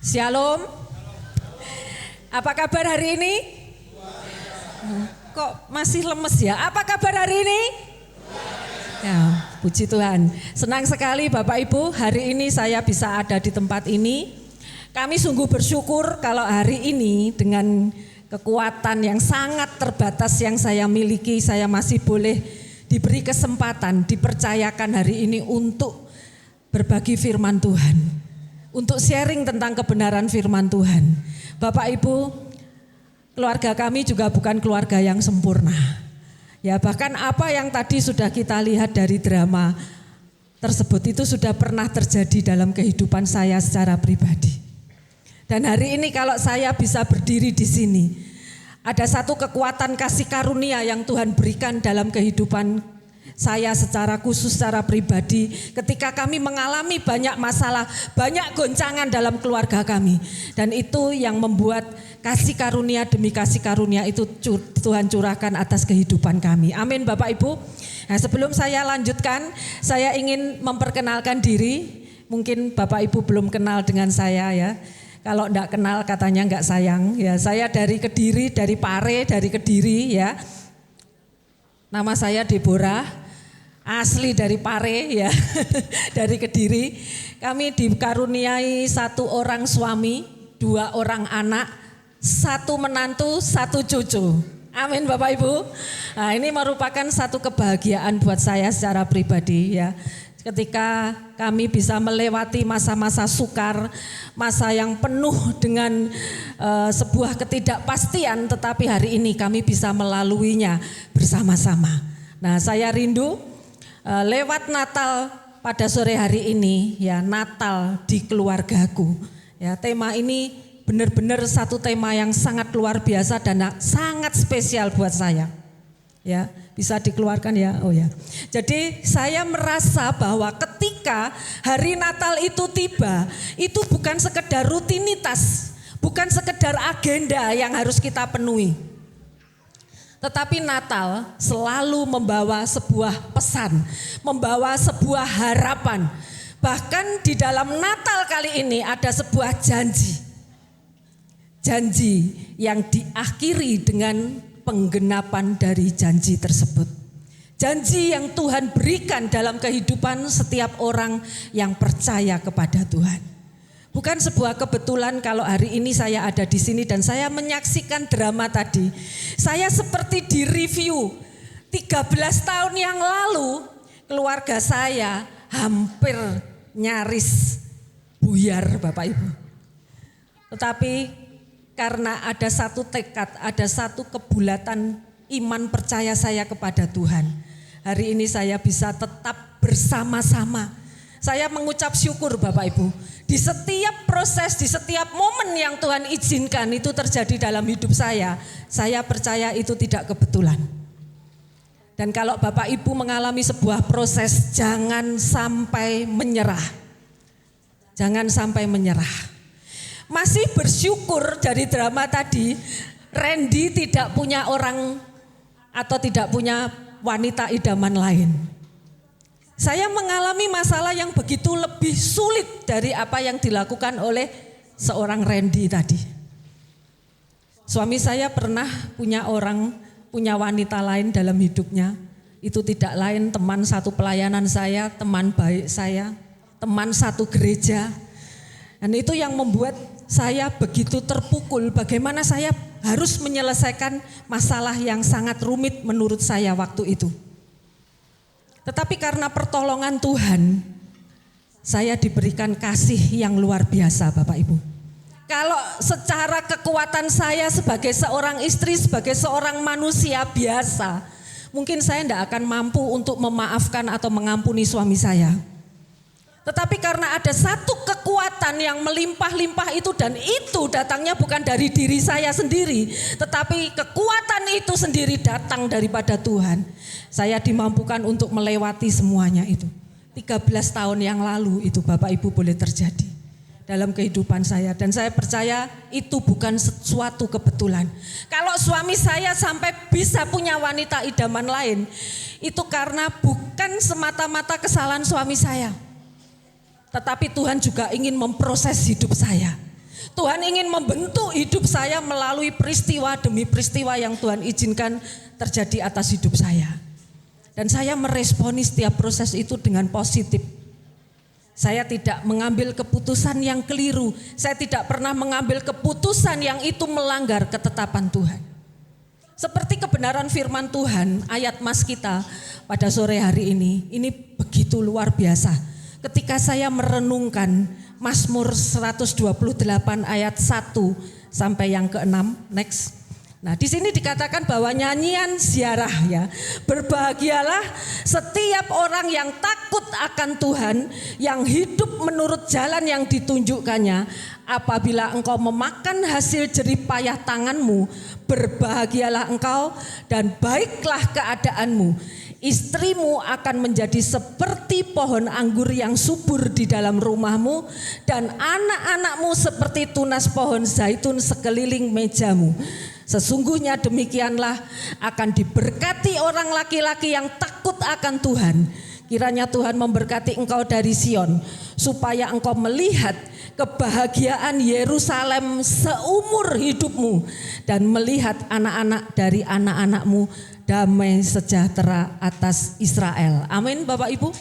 Shalom. Apa kabar hari ini? Kok masih lemes ya? Apa kabar hari ini? Ya, puji Tuhan. Senang sekali Bapak Ibu, hari ini saya bisa ada di tempat ini. Kami sungguh bersyukur kalau hari ini dengan kekuatan yang sangat terbatas yang saya miliki, saya masih boleh diberi kesempatan, dipercayakan hari ini untuk berbagi firman Tuhan. Untuk sharing tentang kebenaran firman Tuhan. Bapak Ibu, keluarga kami juga bukan keluarga yang sempurna. Ya, bahkan apa yang tadi sudah kita lihat dari drama tersebut itu sudah pernah terjadi dalam kehidupan saya secara pribadi. Dan hari ini kalau saya bisa berdiri di sini, ada satu kekuatan kasih karunia yang Tuhan berikan dalam kehidupan saya secara khusus, secara pribadi, ketika kami mengalami banyak masalah, banyak goncangan dalam keluarga kami. Dan itu yang membuat kasih karunia demi kasih karunia itu Tuhan curahkan atas kehidupan kami. Amin Bapak Ibu. Nah, sebelum saya lanjutkan, saya ingin memperkenalkan diri. Mungkin Bapak Ibu belum kenal dengan saya ya. Kalau enggak kenal katanya enggak sayang. Ya, saya dari Kediri, dari Pare, dari Kediri ya. Nama saya Deborah. Asli dari Pare ya, dari Kediri. Kami dikaruniai satu orang suami, 2 orang anak, 1 menantu, 1 cucu. Amin Bapak Ibu. Nah, ini merupakan satu kebahagiaan buat saya secara pribadi ya. Ketika kami bisa melewati masa-masa sukar, masa yang penuh dengan sebuah ketidakpastian, tetapi hari ini kami bisa melaluinya bersama-sama. Nah, saya rindu lewat Natal pada sore hari ini ya, Natal di keluargaku. Ya, tema ini benar-benar satu tema yang sangat luar biasa dan sangat spesial buat saya. Ya, bisa dikeluarkan ya. Oh ya. Jadi saya merasa bahwa ketika hari Natal itu tiba, itu bukan sekedar rutinitas, bukan sekedar agenda yang harus kita penuhi. Tetapi Natal selalu membawa sebuah pesan, membawa sebuah harapan. Bahkan di dalam Natal kali ini ada sebuah janji. Janji yang diakhiri dengan penggenapan dari janji tersebut. Janji yang Tuhan berikan dalam kehidupan setiap orang yang percaya kepada Tuhan. Bukan sebuah kebetulan kalau hari ini saya ada di sini dan saya menyaksikan drama tadi. Saya seperti direview 13 tahun yang lalu keluarga saya hampir nyaris buyar Bapak Ibu. Tetapi karena ada satu tekad, ada satu kebulatan iman percaya saya kepada Tuhan. Hari ini saya bisa tetap bersama-sama. Saya mengucap syukur Bapak Ibu. Di setiap proses, di setiap momen yang Tuhan izinkan itu terjadi dalam hidup saya percaya itu tidak kebetulan. Dan kalau Bapak Ibu mengalami sebuah proses, jangan sampai menyerah. Jangan sampai menyerah. Masih bersyukur dari drama tadi, Randy tidak punya orang atau tidak punya wanita idaman lain. Saya mengalami masalah yang begitu lebih sulit dari apa yang dilakukan oleh seorang Randy tadi. Suami saya pernah punya wanita lain dalam hidupnya. Itu tidak lain teman satu pelayanan saya, teman baik saya, teman satu gereja. Dan itu yang membuat saya begitu terpukul bagaimana saya harus menyelesaikan masalah yang sangat rumit menurut saya waktu itu. Tetapi karena pertolongan Tuhan, saya diberikan kasih yang luar biasa Bapak Ibu. Kalau secara kekuatan saya sebagai seorang istri, sebagai seorang manusia biasa, mungkin saya tidak akan mampu untuk memaafkan atau mengampuni suami saya. Tetapi karena ada satu kekuatan yang melimpah-limpah itu dan itu datangnya bukan dari diri saya sendiri, tetapi kekuatan itu sendiri datang daripada Tuhan. Saya dimampukan untuk melewati semuanya itu. 13 tahun yang lalu itu Bapak Ibu boleh terjadi dalam kehidupan saya. Dan saya percaya itu bukan sesuatu kebetulan. Kalau suami saya sampai bisa punya wanita idaman lain, itu karena bukan semata-mata kesalahan suami saya. Tetapi Tuhan juga ingin memproses hidup saya. Tuhan ingin membentuk hidup saya melalui peristiwa demi peristiwa yang Tuhan izinkan terjadi atas hidup saya. Dan saya meresponi setiap proses itu dengan positif. Saya tidak mengambil keputusan yang keliru. Saya tidak pernah mengambil keputusan yang itu melanggar ketetapan Tuhan. Seperti kebenaran firman Tuhan, ayat mas kita pada sore hari ini begitu luar biasa. Ketika saya merenungkan Mazmur 128 ayat 1 sampai yang ke-6, next. Nah, di sini dikatakan bahwa nyanyian ziarah ya. Berbahagialah setiap orang yang takut akan Tuhan, yang hidup menurut jalan yang ditunjukkannya. Apabila engkau memakan hasil jerih payah tanganmu, berbahagialah engkau dan baiklah keadaanmu. Istrimu akan menjadi seperti pohon anggur yang subur di dalam rumahmu, dan anak-anakmu seperti tunas pohon zaitun sekeliling mejamu. Sesungguhnya demikianlah akan diberkati orang laki-laki yang takut akan Tuhan. Kiranya Tuhan memberkati engkau dari Sion, supaya engkau melihat kebahagiaan Yerusalem seumur hidupmu, dan melihat anak-anak dari anak-anakmu damai sejahtera atas Israel. Amin Bapak Ibu.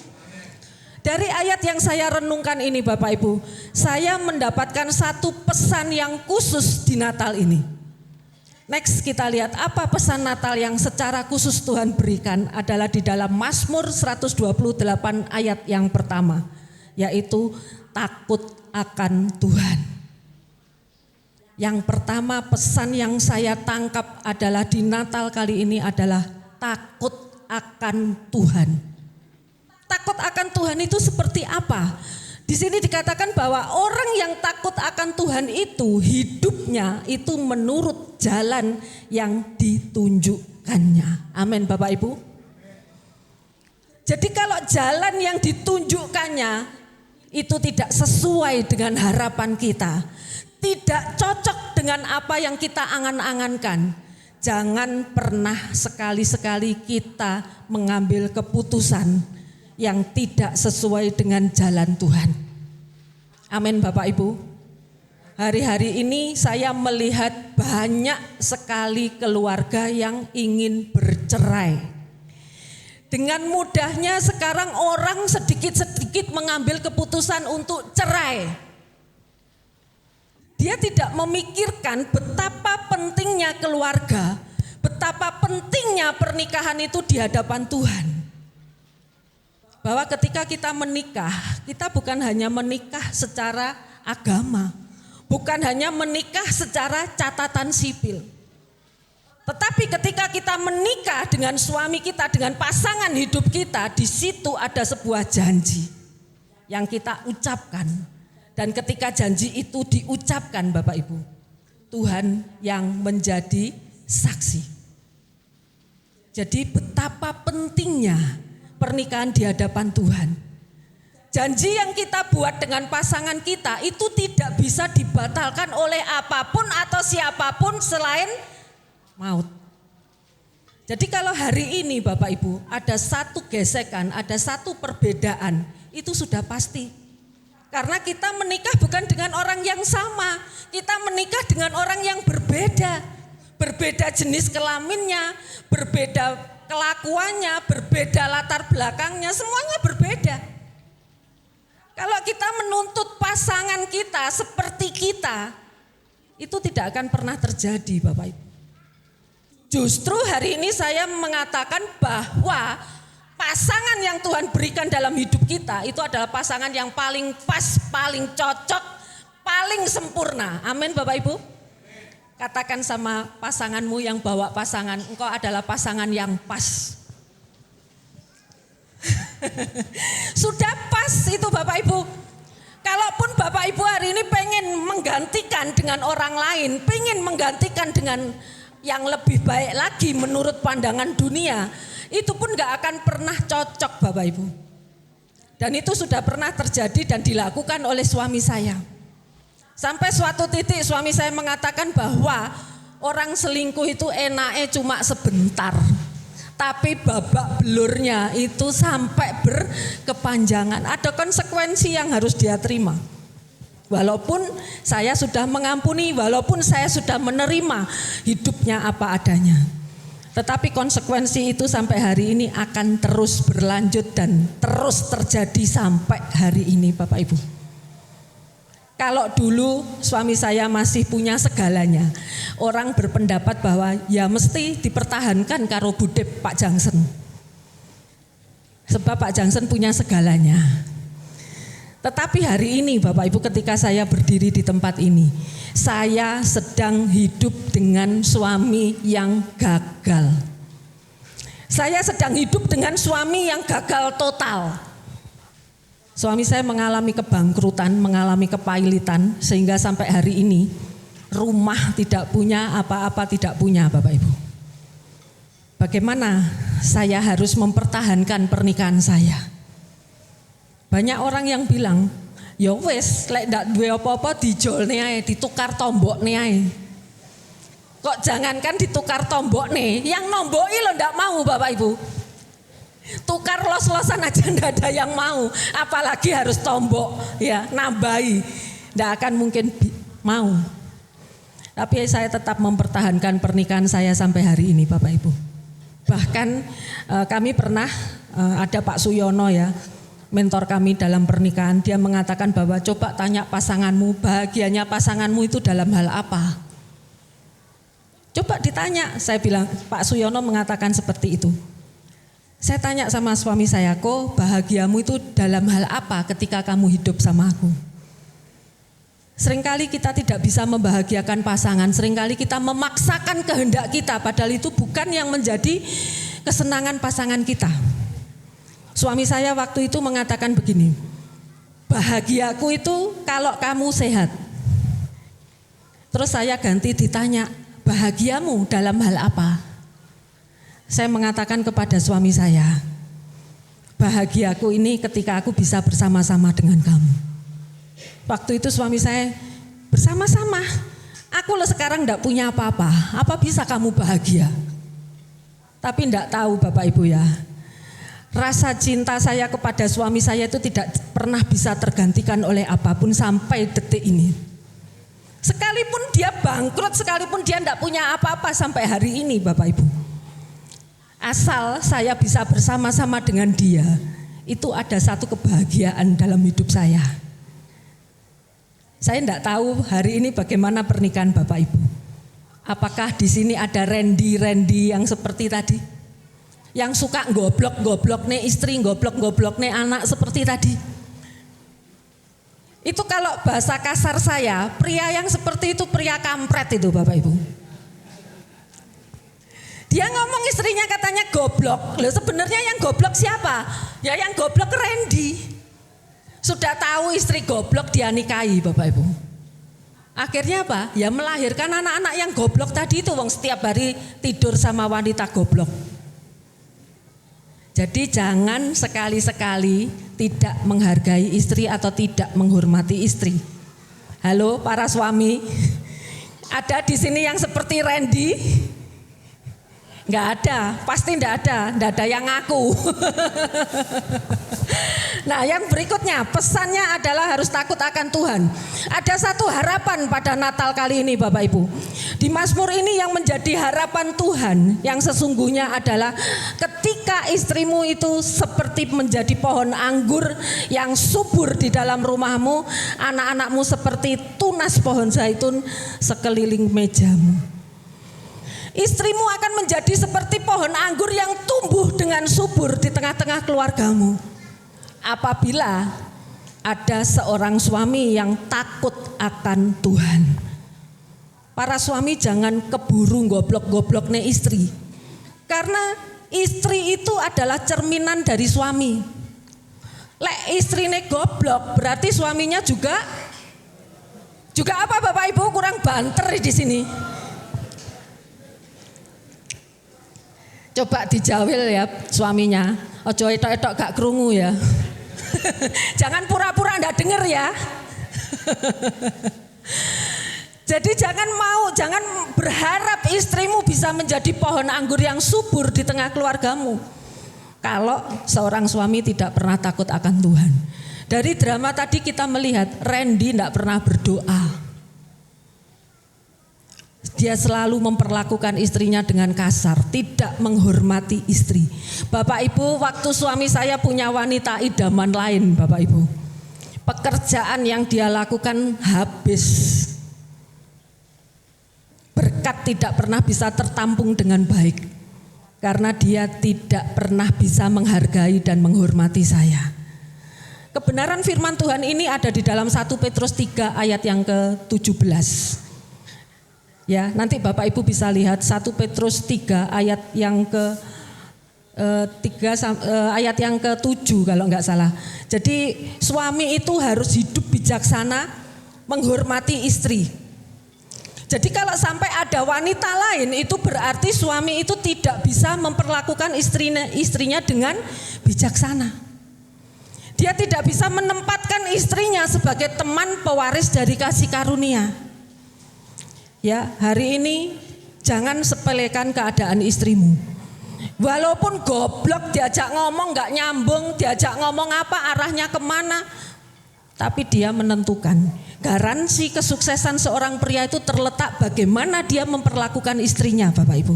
Dari ayat yang saya renungkan ini Bapak Ibu, saya mendapatkan satu pesan yang khusus di Natal ini. Next kita lihat apa pesan Natal yang secara khusus Tuhan berikan adalah di dalam Mazmur 128 ayat yang pertama, yaitu takut akan Tuhan. Yang pertama pesan yang saya tangkap adalah di Natal kali ini adalah takut akan Tuhan. Takut akan Tuhan itu seperti apa? Di sini dikatakan bahwa orang yang takut akan Tuhan itu hidupnya itu menurut jalan yang ditunjukkannya. Amin Bapak Ibu. Jadi kalau jalan yang ditunjukkannya itu tidak sesuai dengan harapan kita, tidak cocok dengan apa yang kita angan-angankan, jangan pernah sekali-sekali kita mengambil keputusan yang tidak sesuai dengan jalan Tuhan. Amin Bapak Ibu. Hari-hari ini saya melihat banyak sekali keluarga yang ingin bercerai. Dengan mudahnya sekarang orang sedikit-sedikit mengambil keputusan untuk cerai. Dia tidak memikirkan betapa pentingnya keluarga, betapa pentingnya pernikahan itu di hadapan Tuhan. Bahwa ketika kita menikah, kita bukan hanya menikah secara agama, bukan hanya menikah secara catatan sipil. Tetapi ketika kita menikah dengan suami kita, dengan pasangan hidup kita, di situ ada sebuah janji yang kita ucapkan. Dan ketika janji itu diucapkan Bapak Ibu, Tuhan yang menjadi saksi. Jadi betapa pentingnya pernikahan di hadapan Tuhan. Janji yang kita buat dengan pasangan kita itu tidak bisa dibatalkan oleh apapun atau siapapun selain maut. Jadi kalau hari ini Bapak Ibu ada satu gesekan, ada satu perbedaan, itu sudah pasti. Karena kita menikah bukan dengan orang yang sama, kita menikah dengan orang yang berbeda. Berbeda jenis kelaminnya, berbeda kelakuannya, berbeda latar belakangnya, semuanya berbeda. Kalau kita menuntut pasangan kita seperti kita, itu tidak akan pernah terjadi Bapak Ibu. Justru hari ini saya mengatakan bahwa pasangan yang Tuhan berikan dalam hidup kita itu adalah pasangan yang paling pas, paling cocok, paling sempurna. Amin Bapak Ibu. Katakan sama pasanganmu yang bawa pasangan, engkau adalah pasangan yang pas. Sudah pas itu Bapak Ibu. Kalaupun Bapak Ibu hari ini pengen menggantikan dengan orang lain, pengen menggantikan dengan yang lebih baik lagi menurut pandangan dunia, itu pun gak akan pernah cocok Bapak Ibu. Dan itu sudah pernah terjadi dan dilakukan oleh suami saya. Sampai suatu titik suami saya mengatakan bahwa orang selingkuh itu enaknya cuma sebentar. Tapi babak belurnya itu sampai berkepanjangan. Ada konsekuensi yang harus dia terima. Walaupun saya sudah mengampuni, walaupun saya sudah menerima hidupnya apa adanya. Tetapi konsekuensi itu sampai hari ini akan terus berlanjut dan terus terjadi sampai hari ini Bapak Ibu. Kalau dulu suami saya masih punya segalanya, orang berpendapat bahwa ya mesti dipertahankan karo budep Pak Jangsen. Sebab Pak Jangsen punya segalanya. Tetapi hari ini Bapak Ibu ketika saya berdiri di tempat ini, saya sedang hidup dengan suami yang gagal. Saya sedang hidup dengan suami yang gagal total. Suami saya mengalami kebangkrutan, mengalami kepailitan, sehingga sampai hari ini rumah tidak punya, apa-apa tidak punya Bapak Ibu. Bagaimana saya harus mempertahankan pernikahan saya? Banyak orang yang bilang, ya wes, lek ndak duwe apa-apa dijolne ae, ditukar tombokne ae. Kok jangankan ditukar tombokne, yang nomboki lo ndak mau Bapak Ibu. Tukar los-losan aja ndak ada yang mau, apalagi harus tombok ya, nambahi. Ndak akan mungkin mau. Tapi saya tetap mempertahankan pernikahan saya sampai hari ini Bapak Ibu. Bahkan kami pernah ada Pak Suyono ya, mentor kami dalam pernikahan, dia mengatakan bahwa coba tanya pasanganmu, bahagianya pasanganmu itu dalam hal apa? Coba ditanya, saya bilang, Pak Suyono mengatakan seperti itu. Saya tanya sama suami saya, kok bahagiamu itu dalam hal apa ketika kamu hidup sama aku? Seringkali kita tidak bisa membahagiakan pasangan, seringkali kita memaksakan kehendak kita, padahal itu bukan yang menjadi kesenangan pasangan kita. Suami saya waktu itu mengatakan begini, bahagiaku itu kalau kamu sehat. Terus saya ganti ditanya, bahagiamu dalam hal apa? Saya mengatakan kepada suami saya, bahagiaku ini ketika aku bisa bersama-sama dengan kamu. Waktu itu suami saya, bersama-sama, aku loh sekarang enggak punya apa-apa, apa bisa kamu bahagia? Tapi enggak tahu Bapak Ibu ya, rasa cinta saya kepada suami saya itu tidak pernah bisa tergantikan oleh apapun sampai detik ini. Sekalipun dia bangkrut, sekalipun dia enggak punya apa-apa sampai hari ini Bapak Ibu. Asal saya bisa bersama-sama dengan dia, itu ada satu kebahagiaan dalam hidup saya. Saya enggak tahu hari ini bagaimana pernikahan Bapak Ibu. Apakah di sini ada Randy yang seperti tadi? Yang suka goblok nih istri, goblok nih anak seperti tadi. Itu kalau bahasa kasar saya, pria yang seperti itu pria kampret itu Bapak Ibu. Dia ngomong istrinya katanya goblok. Loh sebenarnya yang goblok siapa? Ya yang goblok Randy. Sudah tahu istri goblok dia nikahi Bapak Ibu. Akhirnya apa? Ya melahirkan anak-anak yang goblok tadi itu, wong setiap hari tidur sama wanita goblok. Jadi jangan sekali-sekali tidak menghargai istri atau tidak menghormati istri. Halo para suami, ada di sini yang seperti Randy? Enggak ada, pasti enggak ada yang ngaku. Nah yang berikutnya pesannya adalah harus takut akan Tuhan. Ada satu harapan pada Natal kali ini Bapak Ibu. Di Mazmur ini yang menjadi harapan Tuhan yang sesungguhnya adalah ketika istrimu itu seperti menjadi pohon anggur yang subur di dalam rumahmu, anak-anakmu seperti tunas pohon zaitun sekeliling mejamu. Istrimu akan menjadi seperti pohon anggur yang tumbuh dengan subur di tengah-tengah keluargamu. Apabila ada seorang suami yang takut akan Tuhan. Para suami jangan keburu goblok-goblok nih istri. Karena istri itu adalah cerminan dari suami. Lek istri nih goblok berarti suaminya juga apa Bapak Ibu, kurang banter di sini. Coba dijawil ya suaminya, ojo etok-etok gak krungu ya. Jangan pura-pura enggak dengar ya. Jadi jangan berharap istrimu bisa menjadi pohon anggur yang subur di tengah keluargamu. Kalau seorang suami tidak pernah takut akan Tuhan. Dari drama tadi kita melihat Randy tidak pernah berdoa. Dia selalu memperlakukan istrinya dengan kasar, tidak menghormati istri. Bapak Ibu, waktu suami saya punya wanita idaman lain, Bapak Ibu, pekerjaan yang dia lakukan habis. Berkat tidak pernah bisa tertampung dengan baik, karena dia tidak pernah bisa menghargai dan menghormati saya. Kebenaran firman Tuhan ini ada di dalam 1 Petrus 3 ayat yang ke-17. Ya, nanti Bapak Ibu bisa lihat 1 Petrus 3 ayat yang ayat yang ke-7 kalau enggak salah. Jadi suami itu harus hidup bijaksana, menghormati istri. Jadi kalau sampai ada wanita lain, itu berarti suami itu tidak bisa memperlakukan istrinya dengan bijaksana. Dia tidak bisa menempatkan istrinya sebagai teman pewaris dari kasih karunia. Ya, hari ini jangan sepelekan keadaan istrimu. Walaupun goblok, diajak ngomong gak nyambung, diajak ngomong apa arahnya kemana, tapi dia menentukan. Garansi kesuksesan seorang pria itu terletak bagaimana dia memperlakukan istrinya, Bapak Ibu.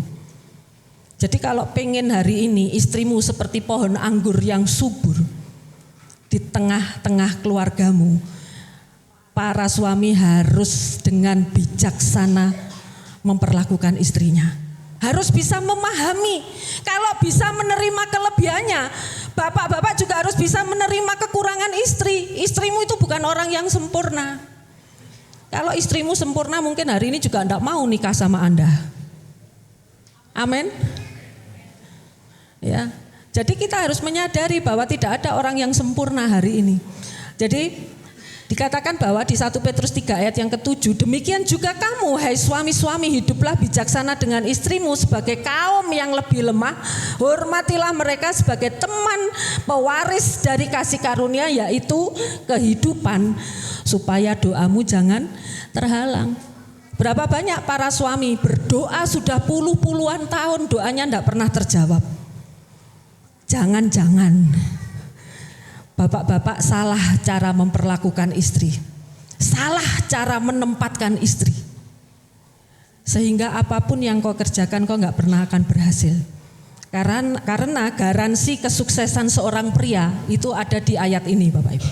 Jadi kalau pengen hari ini istrimu seperti pohon anggur yang subur di tengah-tengah keluargamu, para suami harus dengan bijaksana memperlakukan istrinya. Harus bisa memahami. Kalau bisa menerima kelebihannya, bapak-bapak juga harus bisa menerima kekurangan istri. Istrimu itu bukan orang yang sempurna. Kalau istrimu sempurna, mungkin hari ini juga enggak mau nikah sama Anda. Amin. Ya. Jadi kita harus menyadari bahwa tidak ada orang yang sempurna hari ini. Jadi dikatakan bahwa di 1 Petrus 3 ayat yang ke-7, demikian juga kamu, hai suami-suami, hiduplah bijaksana dengan istrimu sebagai kaum yang lebih lemah. Hormatilah mereka sebagai teman pewaris dari kasih karunia, yaitu kehidupan, supaya doamu jangan terhalang. Berapa banyak para suami berdoa sudah puluhan tahun, doanya tidak pernah terjawab. Jangan-jangan bapak-bapak salah cara memperlakukan istri, salah cara menempatkan istri, sehingga apapun yang kau kerjakan kau nggak pernah akan berhasil. Karena garansi kesuksesan seorang pria itu ada di ayat ini, Bapak Ibu.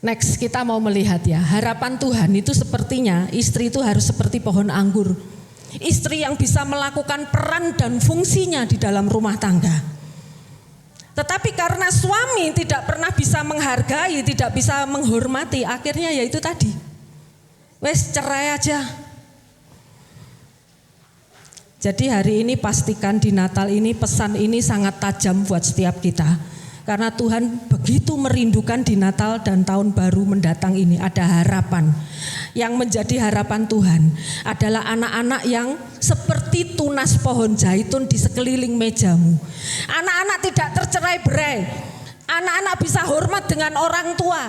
Next, kita mau melihat ya, harapan Tuhan itu sepertinya istri itu harus seperti pohon anggur, istri yang bisa melakukan peran dan fungsinya di dalam rumah tangga. Tetapi karena suami tidak pernah bisa menghargai, tidak bisa menghormati, akhirnya ya itu tadi, wes cerai aja. Jadi hari ini pastikan di Natal ini pesan ini sangat tajam buat setiap kita. Karena Tuhan begitu merindukan di Natal dan tahun baru mendatang ini ada harapan. Yang menjadi harapan Tuhan adalah anak-anak yang seperti tunas pohon zaitun di sekeliling mejamu. Anak-anak tidak tercerai-berai. Anak-anak bisa hormat dengan orang tua.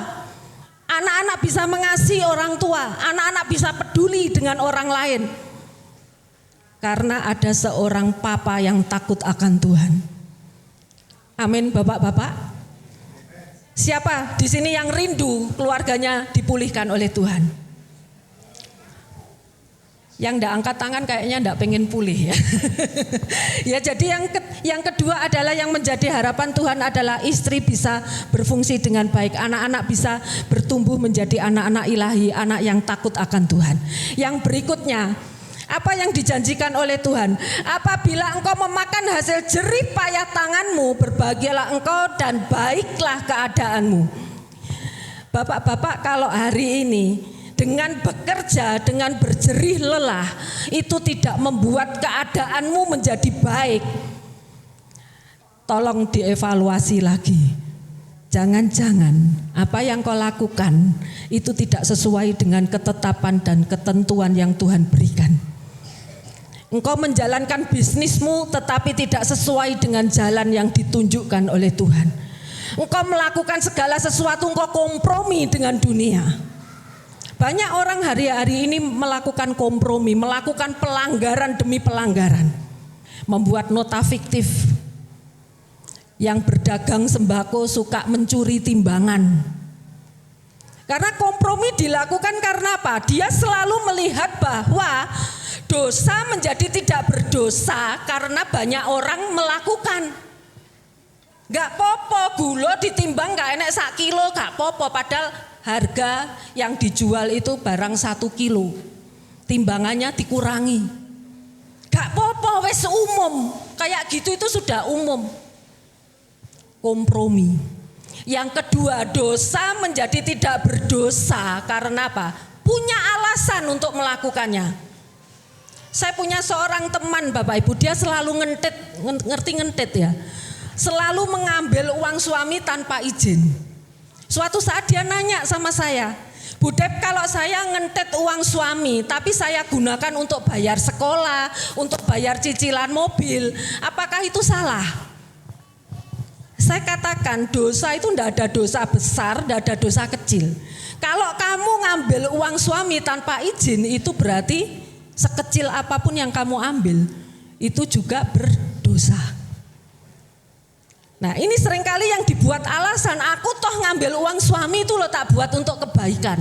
Anak-anak bisa mengasihi orang tua. Anak-anak bisa peduli dengan orang lain. Karena ada seorang papa yang takut akan Tuhan. Amin, bapak-bapak. Siapa di sini yang rindu keluarganya dipulihkan oleh Tuhan? Yang enggak angkat tangan kayaknya enggak pengen pulih ya. Ya, jadi yang kedua adalah yang menjadi harapan Tuhan adalah istri bisa berfungsi dengan baik, anak-anak bisa bertumbuh menjadi anak-anak ilahi, anak yang takut akan Tuhan. Yang berikutnya, apa yang dijanjikan oleh Tuhan? Apabila engkau memakan hasil jerih payah tanganmu, berbahagialah engkau dan baiklah keadaanmu. Bapak-bapak, kalau hari ini dengan bekerja, dengan berjerih lelah, itu tidak membuat keadaanmu menjadi baik, tolong dievaluasi lagi. Jangan-jangan apa yang kau lakukan itu tidak sesuai dengan ketetapan dan ketentuan yang Tuhan berikan. Engkau menjalankan bisnismu tetapi tidak sesuai dengan jalan yang ditunjukkan oleh Tuhan. Engkau melakukan segala sesuatu, engkau kompromi dengan dunia. Banyak orang hari-hari ini melakukan kompromi, melakukan pelanggaran demi pelanggaran. Membuat nota fiktif. yang berdagang sembako suka mencuri timbangan. Karena kompromi dilakukan karena apa? Dia selalu melihat bahwa dosa menjadi tidak berdosa karena banyak orang melakukan. Gak popo gula ditimbang gak enek 1 kilo gak popo, padahal harga yang dijual itu barang 1 kilo. Timbangannya dikurangi. Gak popo wes umum, kayak gitu itu sudah umum. Kompromi. Yang kedua, dosa menjadi tidak berdosa karena apa? Punya alasan untuk melakukannya. Saya punya seorang teman Bapak Ibu, dia selalu ngerti ngentit ya. Selalu mengambil uang suami tanpa izin. Suatu saat dia nanya sama saya, Bu Dep, kalau saya ngentit uang suami tapi saya gunakan untuk bayar sekolah, untuk bayar cicilan mobil, apakah itu salah? Saya katakan dosa itu tidak ada dosa besar, tidak ada dosa kecil. Kalau kamu ngambil uang suami tanpa izin itu berarti sekecil apapun yang kamu ambil itu juga berdosa. Nah ini seringkali yang dibuat alasan, aku toh ngambil uang suami itu lo tak buat untuk kebaikan.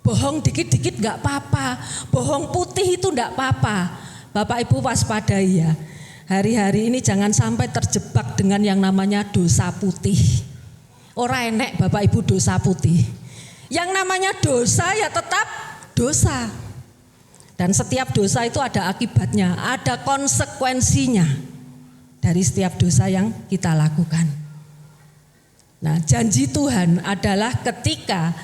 Bohong dikit-dikit gak apa-apa, bohong putih itu gak apa-apa. Bapak Ibu waspadai ya. Hari-hari ini jangan sampai terjebak dengan yang namanya dosa putih. Ora enek Bapak Ibu dosa putih. Yang namanya dosa ya tetap dosa. Dan setiap dosa itu ada akibatnya, ada konsekuensinya dari setiap dosa yang kita lakukan. Nah, janji Tuhan adalah ketika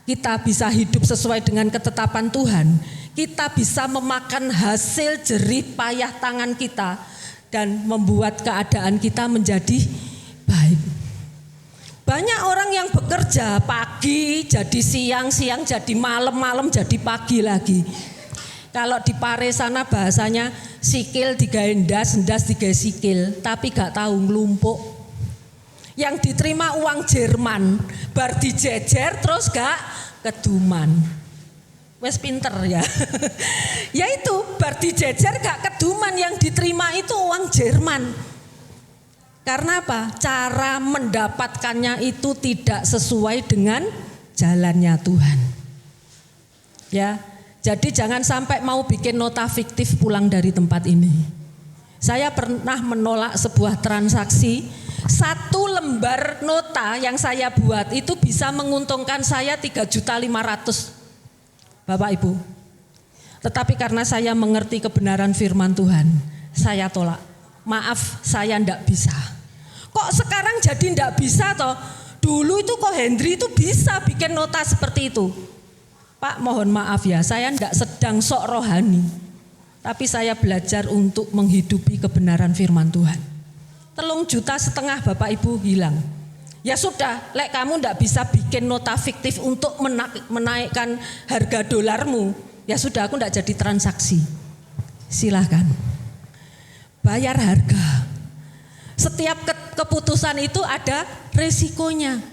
kita bisa hidup sesuai dengan ketetapan Tuhan, kita bisa memakan hasil jerih payah tangan kita dan membuat keadaan kita menjadi baik. Banyak orang yang bekerja pagi jadi siang, siang jadi malam, malam jadi pagi lagi. Kalau di Pare sana bahasanya sikil digawe ndas, ndas digawe sikil, tapi gak tahu ngelumpuk. Yang diterima uang Jerman, bar dijejer terus gak keduman. Wes pinter ya. Ya itu bar dijejer gak keduman, yang diterima itu uang Jerman. Karena apa? Cara mendapatkannya itu tidak sesuai dengan jalannya Tuhan. Ya. Jadi jangan sampai mau bikin nota fiktif pulang dari tempat ini. Saya pernah menolak sebuah transaksi, 1 lembar nota yang saya buat itu bisa menguntungkan saya 3.500.000. Bapak Ibu. Tetapi karena saya mengerti kebenaran firman Tuhan, saya tolak. Maaf, saya enggak bisa. Kok sekarang jadi enggak bisa toh? Dulu itu kok Hendri itu bisa bikin nota seperti itu. Pak, mohon maaf ya, saya enggak sedang sok rohani. Tapi saya belajar untuk menghidupi kebenaran firman Tuhan. 3,5 juta Bapak Ibu hilang. Ya sudah, lek kamu enggak bisa bikin nota fiktif untuk menaikkan harga dolarmu, ya sudah aku enggak jadi transaksi. Silahkan. Bayar harga. Setiap keputusan itu ada resikonya.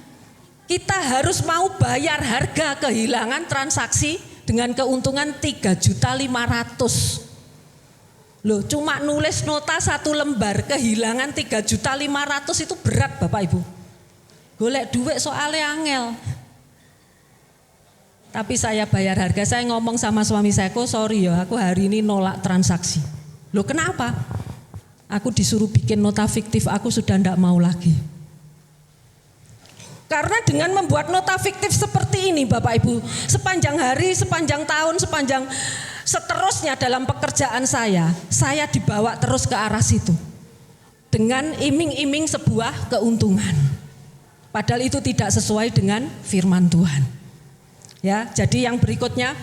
Kita harus mau bayar harga kehilangan transaksi dengan keuntungan 3.500.000. Loh, cuma nulis nota 1 lembar kehilangan 3.500.000 itu berat Bapak Ibu. Golek duit soalnya angel. Tapi saya bayar harga, saya ngomong sama suami saya, kok sorry ya, aku hari ini nolak transaksi. Loh kenapa? Aku disuruh bikin nota fiktif, aku sudah enggak mau lagi. Karena dengan membuat nota fiktif seperti ini Bapak Ibu, sepanjang hari, sepanjang tahun, sepanjang seterusnya dalam pekerjaan saya dibawa terus ke arah situ. Dengan iming-iming sebuah keuntungan. Padahal itu tidak sesuai dengan firman Tuhan. Ya, jadi yang berikutnya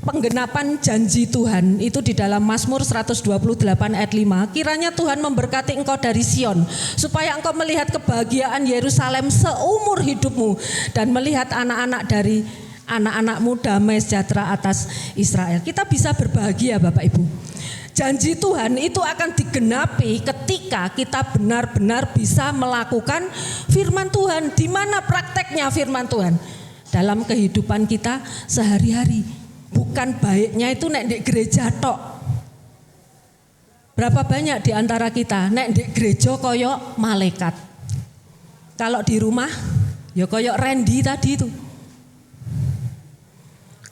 penggenapan janji Tuhan itu di dalam Mazmur 128 ayat 5. Kiranya Tuhan memberkati engkau dari Sion, supaya engkau melihat kebahagiaan Yerusalem seumur hidupmu, dan melihat anak-anak dari anak-anakmu damai sejahtera atas Israel. Kita bisa berbahagia Bapak Ibu. Janji Tuhan itu akan digenapi ketika kita benar-benar bisa melakukan firman Tuhan. Di mana prakteknya firman Tuhan? Dalam kehidupan kita sehari-hari. Bukan baiknya itu nek di gereja tok. Berapa banyak di antara kita nek di gereja koyok malaikat. Kalau di rumah ya koyok Randy tadi itu.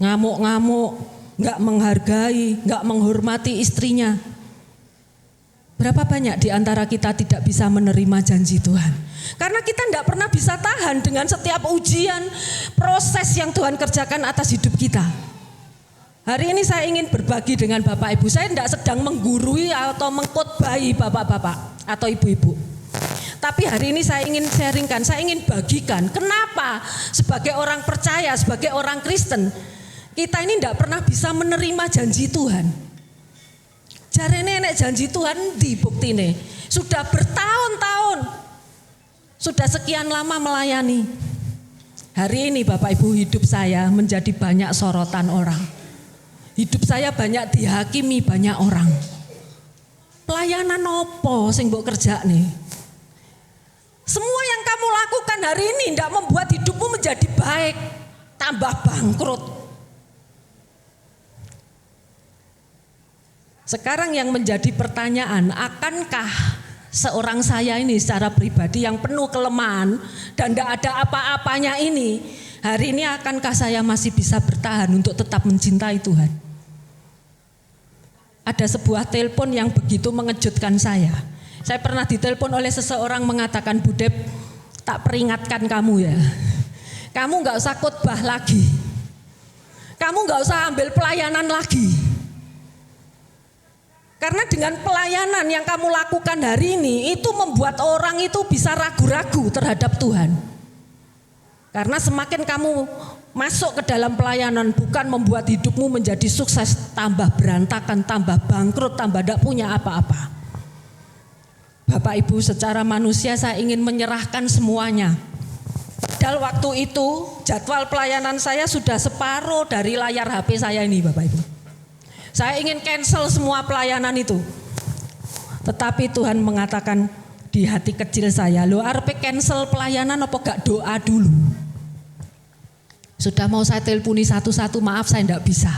Ngamuk-ngamuk, enggak menghargai, enggak menghormati istrinya. Berapa banyak di antara kita tidak bisa menerima janji Tuhan? Karena kita tidak pernah bisa tahan dengan setiap ujian, proses yang Tuhan kerjakan atas hidup kita. Hari ini saya ingin berbagi dengan Bapak Ibu. Saya tidak sedang menggurui atau mengkhotbahi bapak-bapak atau ibu-ibu. Tapi hari ini saya ingin sharingkan, saya ingin bagikan. Kenapa sebagai orang percaya, sebagai orang Kristen, kita ini tidak pernah bisa menerima janji Tuhan. Jarene nek janji Tuhan dibukti nih. Sudah bertahun-tahun, sudah sekian lama melayani. Hari ini Bapak Ibu, hidup saya menjadi banyak sorotan orang. Hidup saya banyak dihakimi banyak orang. Pelayanan opo sing mbok kerja nih? Semua yang kamu lakukan hari ini tidak membuat hidupmu menjadi baik, tambah bangkrut. Sekarang yang menjadi pertanyaan, akankah seorang saya ini secara pribadi yang penuh kelemahan dan tidak ada apa-apanya ini, hari ini akankah saya masih bisa bertahan untuk tetap mencintai Tuhan? Ada sebuah telepon yang begitu mengejutkan saya. Saya pernah ditelepon oleh seseorang mengatakan, Bu Dep, tak peringatkan kamu ya. Kamu gak usah khotbah lagi. Kamu gak usah ambil pelayanan lagi. Karena dengan pelayanan yang kamu lakukan hari ini, itu membuat orang itu bisa ragu-ragu terhadap Tuhan. Karena semakin kamu masuk ke dalam pelayanan, bukan membuat hidupmu menjadi sukses, tambah berantakan, tambah bangkrut, tambah tidak punya apa-apa. Bapak Ibu, secara manusia saya ingin menyerahkan semuanya. Padahal waktu itu jadwal pelayanan saya sudah separuh dari layar HP saya ini, Bapak Ibu. Saya ingin cancel semua pelayanan itu. Tetapi Tuhan mengatakan di hati kecil saya, lo arep cancel pelayanan apa gak doa dulu? Sudah mau saya teleponi satu-satu, maaf saya tidak bisa.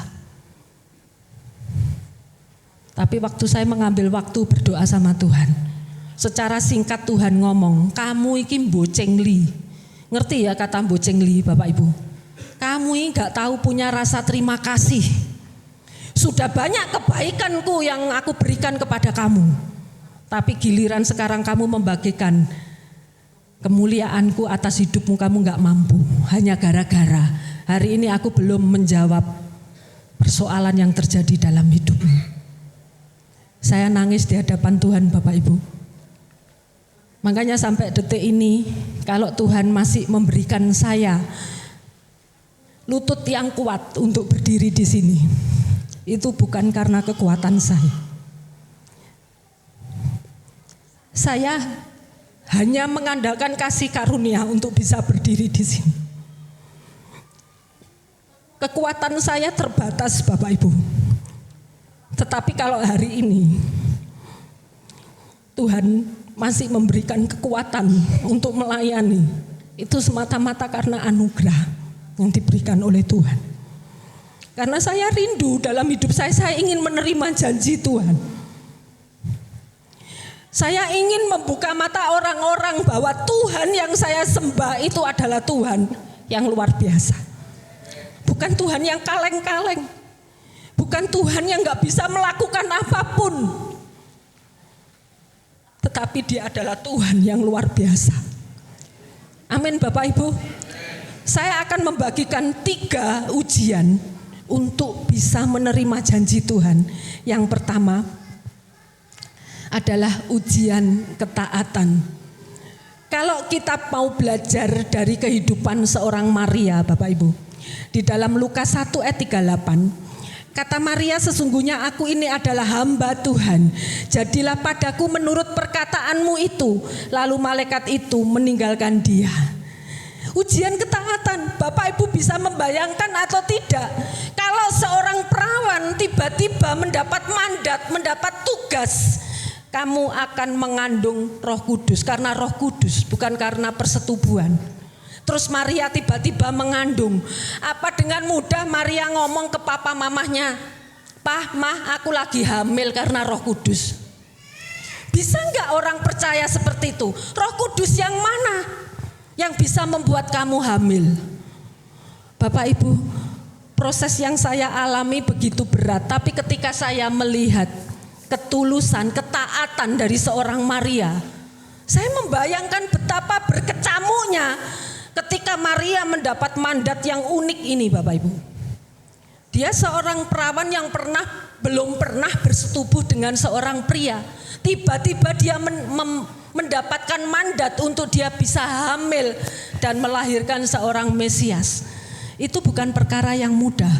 Tapi waktu saya mengambil waktu berdoa sama Tuhan, secara singkat Tuhan ngomong, kamu iki mbocengli. Ngerti ya kata mbocengli Bapak Ibu? Kamu ini gak tahu punya rasa terima kasih. Sudah banyak kebaikanku yang aku berikan kepada kamu. Tapi giliran sekarang kamu membagikan kemuliaanku atas hidupmu, kamu gak mampu. Hanya gara-gara hari ini aku belum menjawab persoalan yang terjadi dalam hidupmu. Saya nangis di hadapan Tuhan Bapak Ibu. Makanya sampai detik ini, kalau Tuhan masih memberikan saya lutut yang kuat untuk berdiri di sini, itu bukan karena kekuatan saya. Saya hanya mengandalkan kasih karunia untuk bisa berdiri di sini. Kekuatan saya terbatas Bapak Ibu. Tetapi kalau hari ini Tuhan masih memberikan kekuatan untuk melayani, itu semata-mata karena anugerah yang diberikan oleh Tuhan. Karena saya rindu dalam hidup saya ingin menerima janji Tuhan. Saya ingin membuka mata orang-orang bahwa Tuhan yang saya sembah itu adalah Tuhan yang luar biasa. Bukan Tuhan yang kaleng-kaleng. Bukan Tuhan yang gak bisa melakukan apapun. Tetapi Dia adalah Tuhan yang luar biasa. Amin Bapak Ibu. Saya akan membagikan 3 ujian untuk bisa menerima janji Tuhan. Yang pertama adalah ujian ketaatan. Kalau kita mau belajar dari kehidupan seorang Maria Bapak Ibu, di dalam Lukas 1 ayat 38, kata Maria, sesungguhnya aku ini adalah hamba Tuhan, jadilah padaku menurut perkataanmu itu. Lalu malaikat itu meninggalkan dia. Ujian ketaatan, Bapak Ibu bisa membayangkan atau tidak, kalau seorang perawan tiba-tiba mendapat mandat, mendapat tugas, kamu akan mengandung Roh Kudus karena Roh Kudus, bukan karena persetubuhan. Terus Maria tiba-tiba mengandung. Apa dengan mudah Maria ngomong ke papa mamahnya, "Pah, mah, aku lagi hamil karena Roh Kudus"? Bisa enggak orang percaya seperti itu? Roh Kudus yang mana yang bisa membuat kamu hamil? Bapak Ibu, proses yang saya alami begitu berat, tapi ketika saya melihat ketulusan, ketaatan dari seorang Maria, saya membayangkan betapa berkecamuknya ketika Maria mendapat mandat yang unik ini, Bapak Ibu. Dia seorang perawan yang belum pernah bersetubuh dengan seorang pria. Tiba-tiba dia mendapatkan mandat untuk dia bisa hamil dan melahirkan seorang Mesias. Itu bukan perkara yang mudah.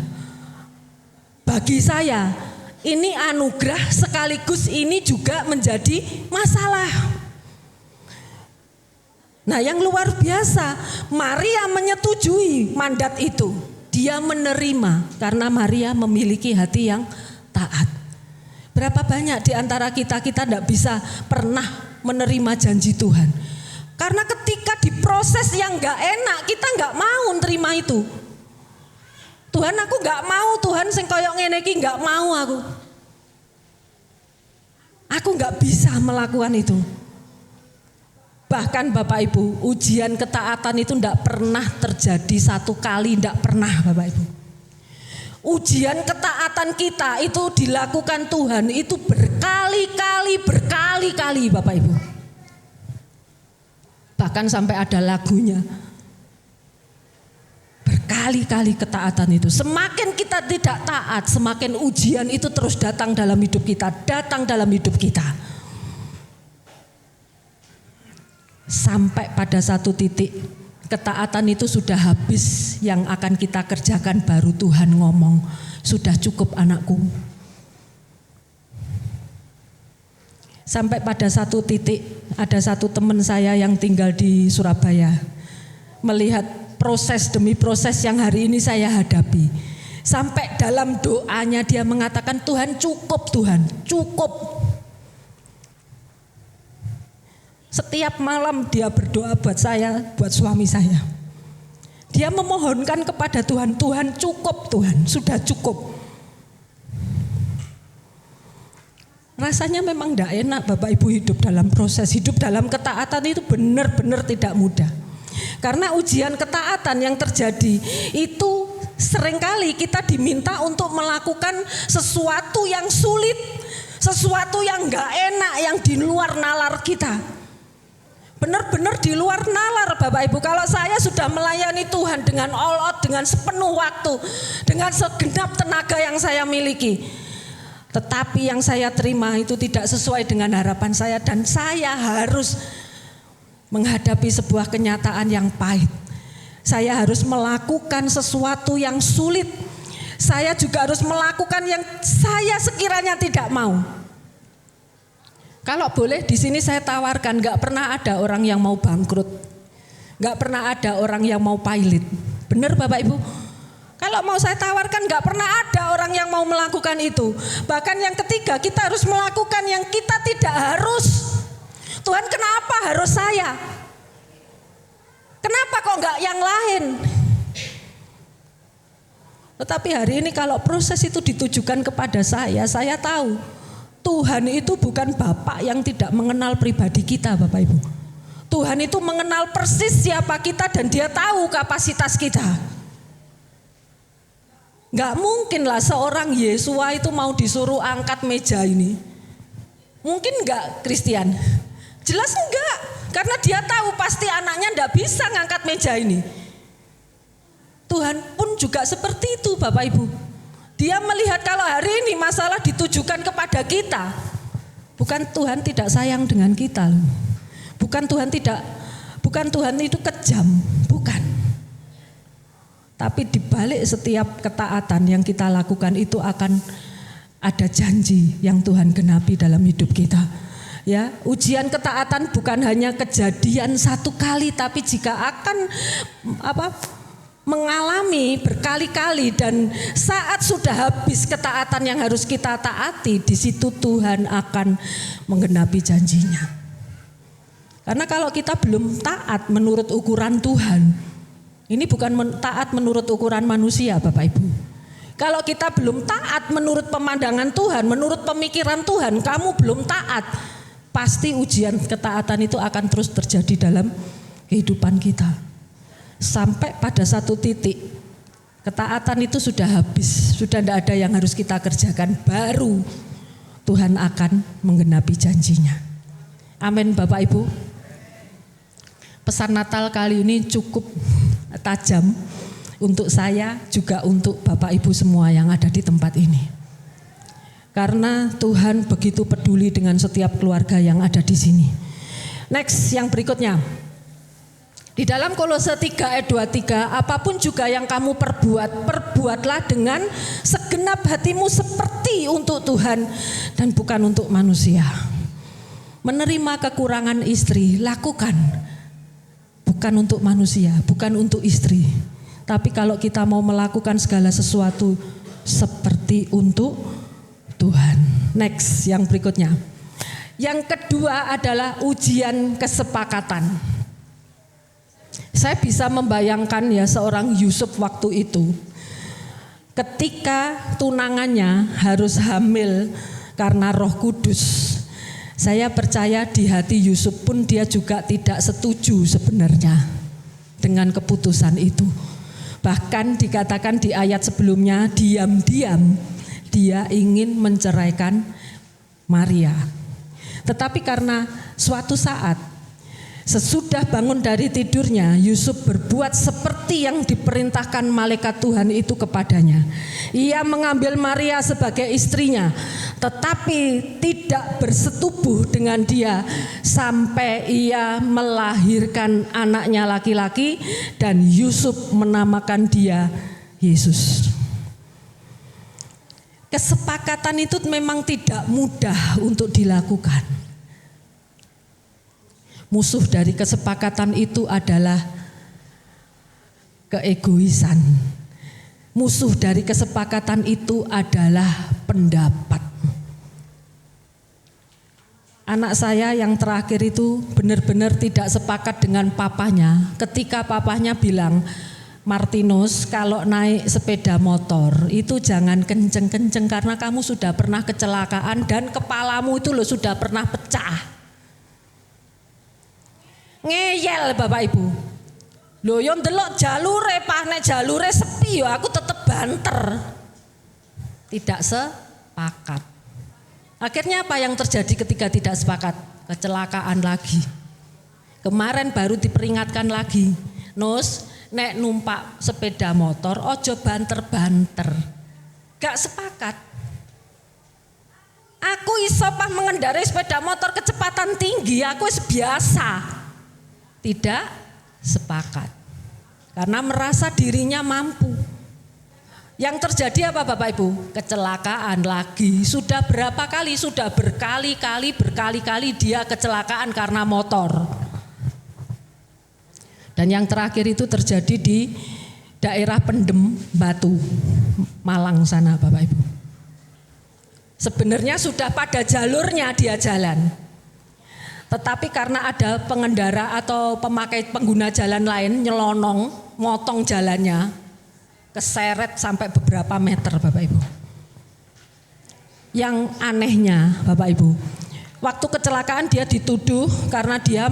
Bagi saya, ini anugerah sekaligus ini juga menjadi masalah. Nah, yang luar biasa, Maria menyetujui mandat itu. Dia menerima karena Maria memiliki hati yang taat. Berapa banyak di antara kita tidak bisa pernah menerima janji Tuhan. Karena ketika di proses yang gak enak, kita gak mau terima itu. Tuhan, aku gak mau, Tuhan sing koyok ngene iki gak mau aku. Aku gak bisa melakukan itu. Bahkan Bapak Ibu, ujian ketaatan itu tidak pernah terjadi satu kali, tidak pernah Bapak Ibu. Ujian ketaatan kita itu dilakukan Tuhan itu berkali-kali Bapak Ibu. Bahkan sampai ada lagunya. Berkali-kali ketaatan itu. Semakin kita tidak taat, semakin ujian itu terus datang dalam hidup kita, Sampai pada satu titik ketaatan itu sudah habis, yang akan kita kerjakan baru Tuhan ngomong, sudah cukup anakku. Sampai pada satu titik ada satu teman saya yang tinggal di Surabaya, melihat proses demi proses yang hari ini saya hadapi. Sampai dalam doanya dia mengatakan, Tuhan cukup, Tuhan cukup. Setiap malam dia berdoa buat saya, buat suami saya. Dia memohonkan kepada Tuhan, Tuhan cukup, Tuhan sudah cukup. Rasanya memang tidak enak Bapak Ibu hidup dalam proses, hidup dalam ketaatan itu benar-benar tidak mudah. Karena ujian ketaatan yang terjadi itu seringkali kita diminta untuk melakukan sesuatu yang sulit, sesuatu yang gak enak, yang di luar nalar kita. Benar-benar di luar nalar Bapak Ibu. Kalau saya sudah melayani Tuhan dengan all out, dengan sepenuh waktu, dengan segenap tenaga yang saya miliki, tetapi yang saya terima itu tidak sesuai dengan harapan saya, dan saya harus menghadapi sebuah kenyataan yang pahit. Saya harus melakukan sesuatu yang sulit. Saya juga harus melakukan yang saya sekiranya tidak mau. Kalau boleh di sini saya tawarkan, gak pernah ada orang yang mau bangkrut, gak pernah ada orang yang mau pailit. Benar Bapak Ibu? Kalau mau saya tawarkan, gak pernah ada orang yang mau melakukan itu. Bahkan yang ketiga, kita harus melakukan yang kita tidak harus. Tuhan, kenapa harus saya? Kenapa kok gak yang lain? Tetapi hari ini kalau proses itu ditujukan kepada saya tahu Tuhan itu bukan Bapak yang tidak mengenal pribadi kita Bapak Ibu. Tuhan itu mengenal persis siapa kita dan Dia tahu kapasitas kita. Gak mungkin lah seorang Yesua itu mau disuruh angkat meja ini. Mungkin gak Christian? Jelas enggak. Karena Dia tahu pasti anaknya gak bisa ngangkat meja ini. Tuhan pun juga seperti itu Bapak Ibu. Dia melihat kalau hari ini masalah ditujukan kepada kita. Bukan Tuhan tidak sayang dengan kita. Bukan Tuhan itu kejam, bukan. Tapi di balik setiap ketaatan yang kita lakukan itu akan ada janji yang Tuhan genapi dalam hidup kita. Ya, ujian ketaatan bukan hanya kejadian satu kali, tapi jika akan mengalami berkali-kali dan saat sudah habis ketaatan yang harus kita taati, di situ Tuhan akan menggenapi janjinya. Karena kalau kita belum taat menurut ukuran Tuhan, ini bukan taat menurut ukuran manusia Bapak Ibu. Kalau kita belum taat menurut pemandangan Tuhan, menurut pemikiran Tuhan, kamu belum taat. pasti ujian ketaatan itu akan terus terjadi dalam kehidupan kita. Sampai pada satu titik ketaatan itu sudah habis, sudah tidak ada yang harus kita kerjakan, baru Tuhan akan menggenapi janjinya. Amin Bapak Ibu. Pesan Natal kali ini cukup tajam untuk saya, juga untuk Bapak Ibu semua yang ada di tempat ini. Karena Tuhan begitu peduli dengan setiap keluarga yang ada di sini. Next, yang berikutnya. Di dalam Kolose 3 ayat 23, apapun juga yang kamu perbuat, perbuatlah dengan segenap hatimu seperti untuk Tuhan dan bukan untuk manusia. Menerima kekurangan istri, lakukan. Bukan untuk manusia, bukan untuk istri. Tapi kalau kita mau melakukan segala sesuatu seperti untuk Tuhan. Next, yang berikutnya. Yang kedua adalah ujian kesepakatan. Saya bisa membayangkan ya seorang Yusuf waktu itu. Ketika tunangannya harus hamil karena Roh Kudus. Saya percaya di hati Yusuf pun dia juga tidak setuju sebenarnya dengan keputusan itu. Bahkan dikatakan di ayat sebelumnya, diam-diam dia ingin menceraikan Maria. Tetapi karena suatu saat sesudah bangun dari tidurnya, Yusuf berbuat seperti yang diperintahkan malaikat Tuhan itu kepadanya. Ia mengambil Maria sebagai istrinya, tetapi tidak bersetubuh dengan dia sampai ia melahirkan anaknya laki-laki, dan Yusuf menamakan dia Yesus. Kesepakatan itu memang tidak mudah untuk dilakukan. Musuh dari kesepakatan itu adalah keegoisan. Musuh dari kesepakatan itu adalah pendapat. Anak saya yang terakhir itu benar-benar tidak sepakat dengan papanya ketika papanya bilang, Martinus, kalau naik sepeda motor itu jangan kenceng-kenceng karena kamu sudah pernah kecelakaan dan kepalamu itu loh sudah pernah pecah. Ngeyel Bapak Ibu. Loh yo ndelok jalure, pas nek jalure sepi yo aku tetep banter. Tidak sepakat. Akhirnya apa yang terjadi ketika tidak sepakat? Kecelakaan lagi. Kemarin baru diperingatkan lagi. Nus, nek numpak sepeda motor ojo banter-banter. Gak sepakat. Aku iso pas mengendarai sepeda motor kecepatan tinggi, aku biasa. Tidak sepakat. Karena merasa dirinya mampu. Yang terjadi apa Bapak Ibu? Kecelakaan lagi. Sudah berapa kali? Sudah berkali-kali dia kecelakaan karena motor. Dan yang terakhir itu terjadi di daerah Pendem Batu, Malang sana Bapak Ibu. Sebenarnya sudah pada jalurnya dia jalan. Tetapi karena ada pengendara atau pemakai pengguna jalan lain nyelonong, motong jalannya, keseret sampai beberapa meter Bapak Ibu. Yang anehnya Bapak Ibu, waktu kecelakaan dia dituduh karena dia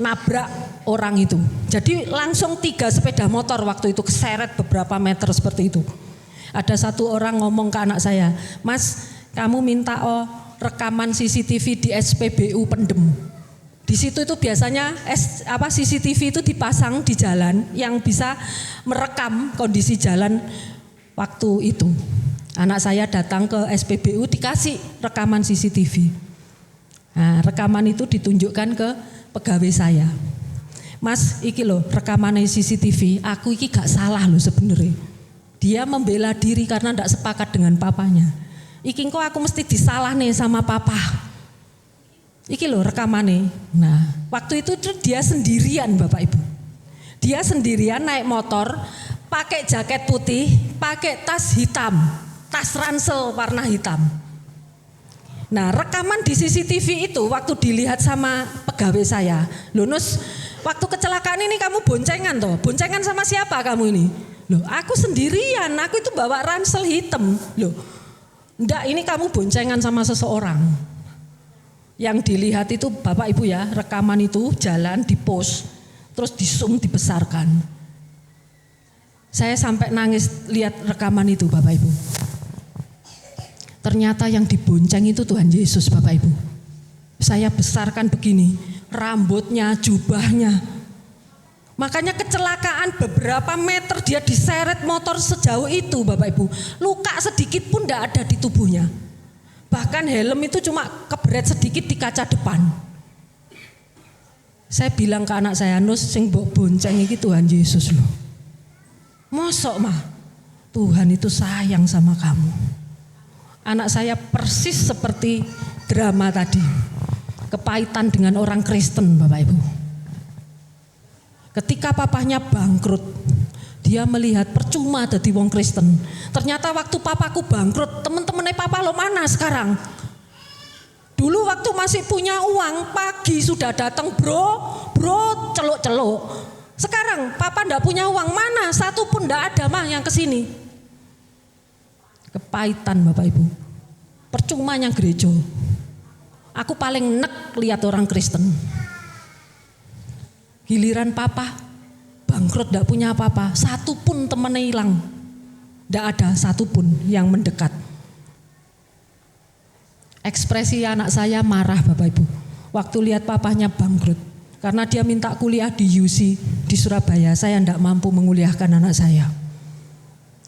nabrak orang itu. Jadi langsung 3 sepeda motor waktu itu keseret beberapa meter seperti itu. Ada satu orang ngomong ke anak saya, Mas, kamu minta rekaman CCTV di SPBU Pendem. Di situ itu biasanya CCTV itu dipasang di jalan yang bisa merekam kondisi jalan waktu itu. Anak saya datang ke SPBU dikasih rekaman CCTV. Nah, rekaman itu ditunjukkan ke pegawai saya. Mas, iki loh rekaman CCTV, aku iki gak salah loh sebenarnya. Dia membela diri karena gak sepakat dengan papanya. Iki kok aku mesti disalah nih sama papa. Iki loh rekamannya. Nah, waktu itu dia sendirian Bapak Ibu. Dia sendirian naik motor, pakai jaket putih, pakai tas hitam, tas ransel warna hitam. Nah, rekaman di CCTV itu waktu dilihat sama pegawai saya, loh Nus, waktu kecelakaan ini kamu boncengan toh? Boncengan sama siapa kamu ini? Loh, aku sendirian, aku itu bawa ransel hitam. Loh, enggak, ini kamu boncengan sama seseorang. Yang dilihat itu Bapak Ibu ya, rekaman itu jalan di post, terus di zoom dibesarkan. Saya sampai nangis lihat rekaman itu Bapak Ibu. Ternyata yang dibonceng itu Tuhan Yesus Bapak Ibu. Saya besarkan begini, rambutnya, jubahnya. Makanya kecelakaan beberapa meter dia diseret motor sejauh itu Bapak Ibu. Luka sedikit pun tidak ada di tubuhnya. Bahkan helm itu cuma keberet sedikit di kaca depan. Saya bilang ke anak saya, Nus sing mbok bonceng iki Tuhan Yesus loh. Mosok mah Tuhan itu sayang sama kamu. Anak saya persis seperti drama tadi. Kepahitan dengan orang Kristen Bapak Ibu. Ketika papahnya bangkrut, dia melihat percuma jadi wong Kristen. Ternyata waktu papaku bangkrut, teman-temannya papa lo mana sekarang? Dulu waktu masih punya uang, pagi sudah datang bro celuk-celuk. Sekarang papa ndak punya uang, mana satu pun ndak ada mah yang kesini. Kepahitan Bapak Ibu. Percumanya gereja. Aku paling nek lihat orang Kristen. Giliran papa bangkrut tidak punya apa-apa, satu pun temannya hilang, tidak ada satu pun yang mendekat. Ekspresi anak saya marah Bapak Ibu, waktu lihat papahnya bangkrut, karena dia minta kuliah di UC di Surabaya. Saya tidak mampu menguliahkan anak saya,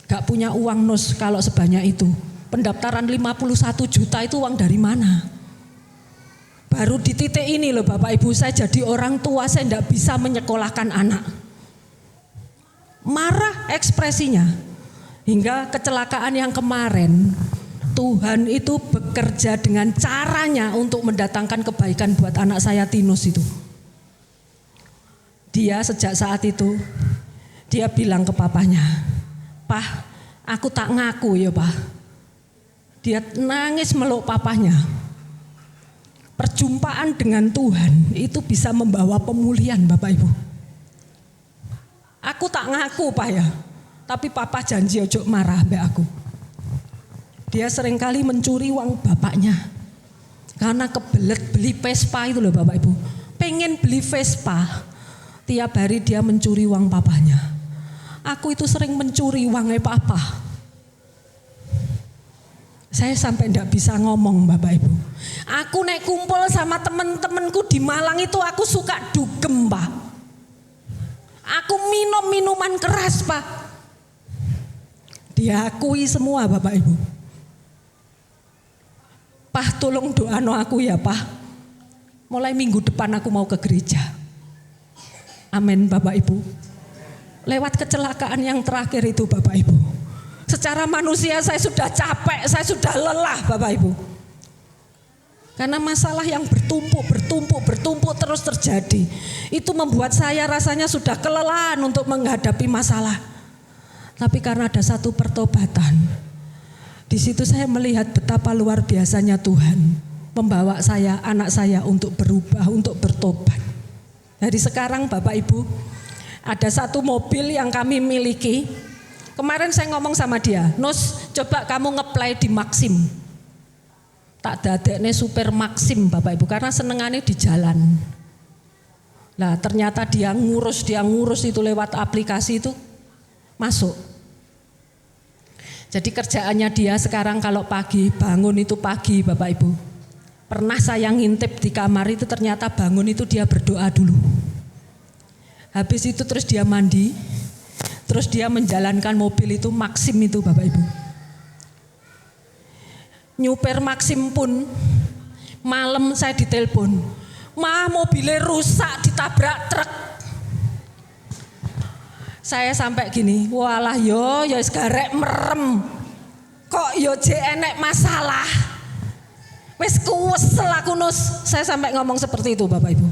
gak punya uang Nus kalau sebanyak itu. Pendaftaran 51 juta itu uang dari mana? Baru di titik ini loh Bapak Ibu, saya jadi orang tua, saya tidak bisa menyekolahkan anak. Marah ekspresinya. Hingga kecelakaan yang kemarin, Tuhan itu bekerja dengan caranya untuk mendatangkan kebaikan buat anak saya Tinus itu. Dia sejak saat itu, dia bilang ke papanya, "Pah, aku tak ngaku ya Pak." Dia nangis meluk papanya. Perjumpaan dengan Tuhan itu bisa membawa pemulihan Bapak Ibu. Aku tak ngaku Pak ya, tapi Papa janji ojo marah mbak aku. Dia seringkali mencuri uang bapaknya. Karena kebelet beli Vespa itu loh Bapak Ibu. Pengen beli Vespa, tiap hari dia mencuri uang papanya. Aku itu sering mencuri uangnya Papa. Saya sampai tidak bisa ngomong Bapak Ibu. Aku naik kumpul sama teman-temanku di Malang itu aku suka dugem Pak. Aku minum minuman keras Pak. Diakui semua Bapak Ibu. Pak tolong doano aku ya Pak. Mulai minggu depan aku mau ke gereja. Amin Bapak Ibu. Lewat kecelakaan yang terakhir itu Bapak Ibu. Secara manusia saya sudah capek, saya sudah lelah Bapak Ibu. Karena masalah yang bertumpuk terus terjadi. Itu membuat saya rasanya sudah kelelahan untuk menghadapi masalah. Tapi karena ada satu pertobatan, di situ saya melihat betapa luar biasanya Tuhan membawa saya, anak saya untuk berubah, untuk bertobat. Dari sekarang Bapak Ibu, ada satu mobil yang kami miliki. Kemarin saya ngomong sama dia, Nus coba kamu ngeplay di Maxim. Tak dadekne super Maxim Bapak Ibu, karena senengannya di jalan. Nah ternyata dia ngurus itu lewat aplikasi itu masuk. Jadi kerjaannya dia sekarang kalau pagi, bangun itu pagi Bapak Ibu. Pernah saya ngintip di kamar itu ternyata bangun itu dia berdoa dulu. Habis itu terus dia mandi. Terus dia menjalankan mobil itu Maxim itu Bapak Ibu. Nyuper Maxim pun malam saya ditelepon, "Mah mobilnya rusak ditabrak truk." Saya sampai gini, walah yo garek merem. Kok yo enek masalah. Wes kuwesel aku Nus. Saya sampai ngomong seperti itu Bapak Ibu.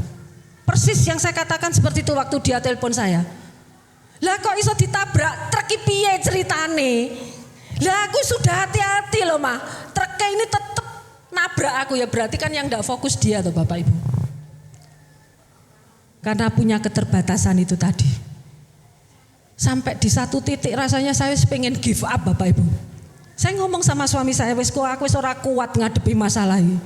Persis yang saya katakan seperti itu waktu dia telepon saya. Lah kok iso ditabrak truk iki piye ceritane? Lah aku sudah hati-hati loh mah. Truknya ini tetap nabrak aku ya, berarti kan yang enggak fokus dia tuh Bapak Ibu. Karena punya keterbatasan itu tadi. Sampai di satu titik rasanya saya pengen give up Bapak Ibu. Saya ngomong sama suami saya, wes kok aku wis ora kuat ngadepi masalah ini.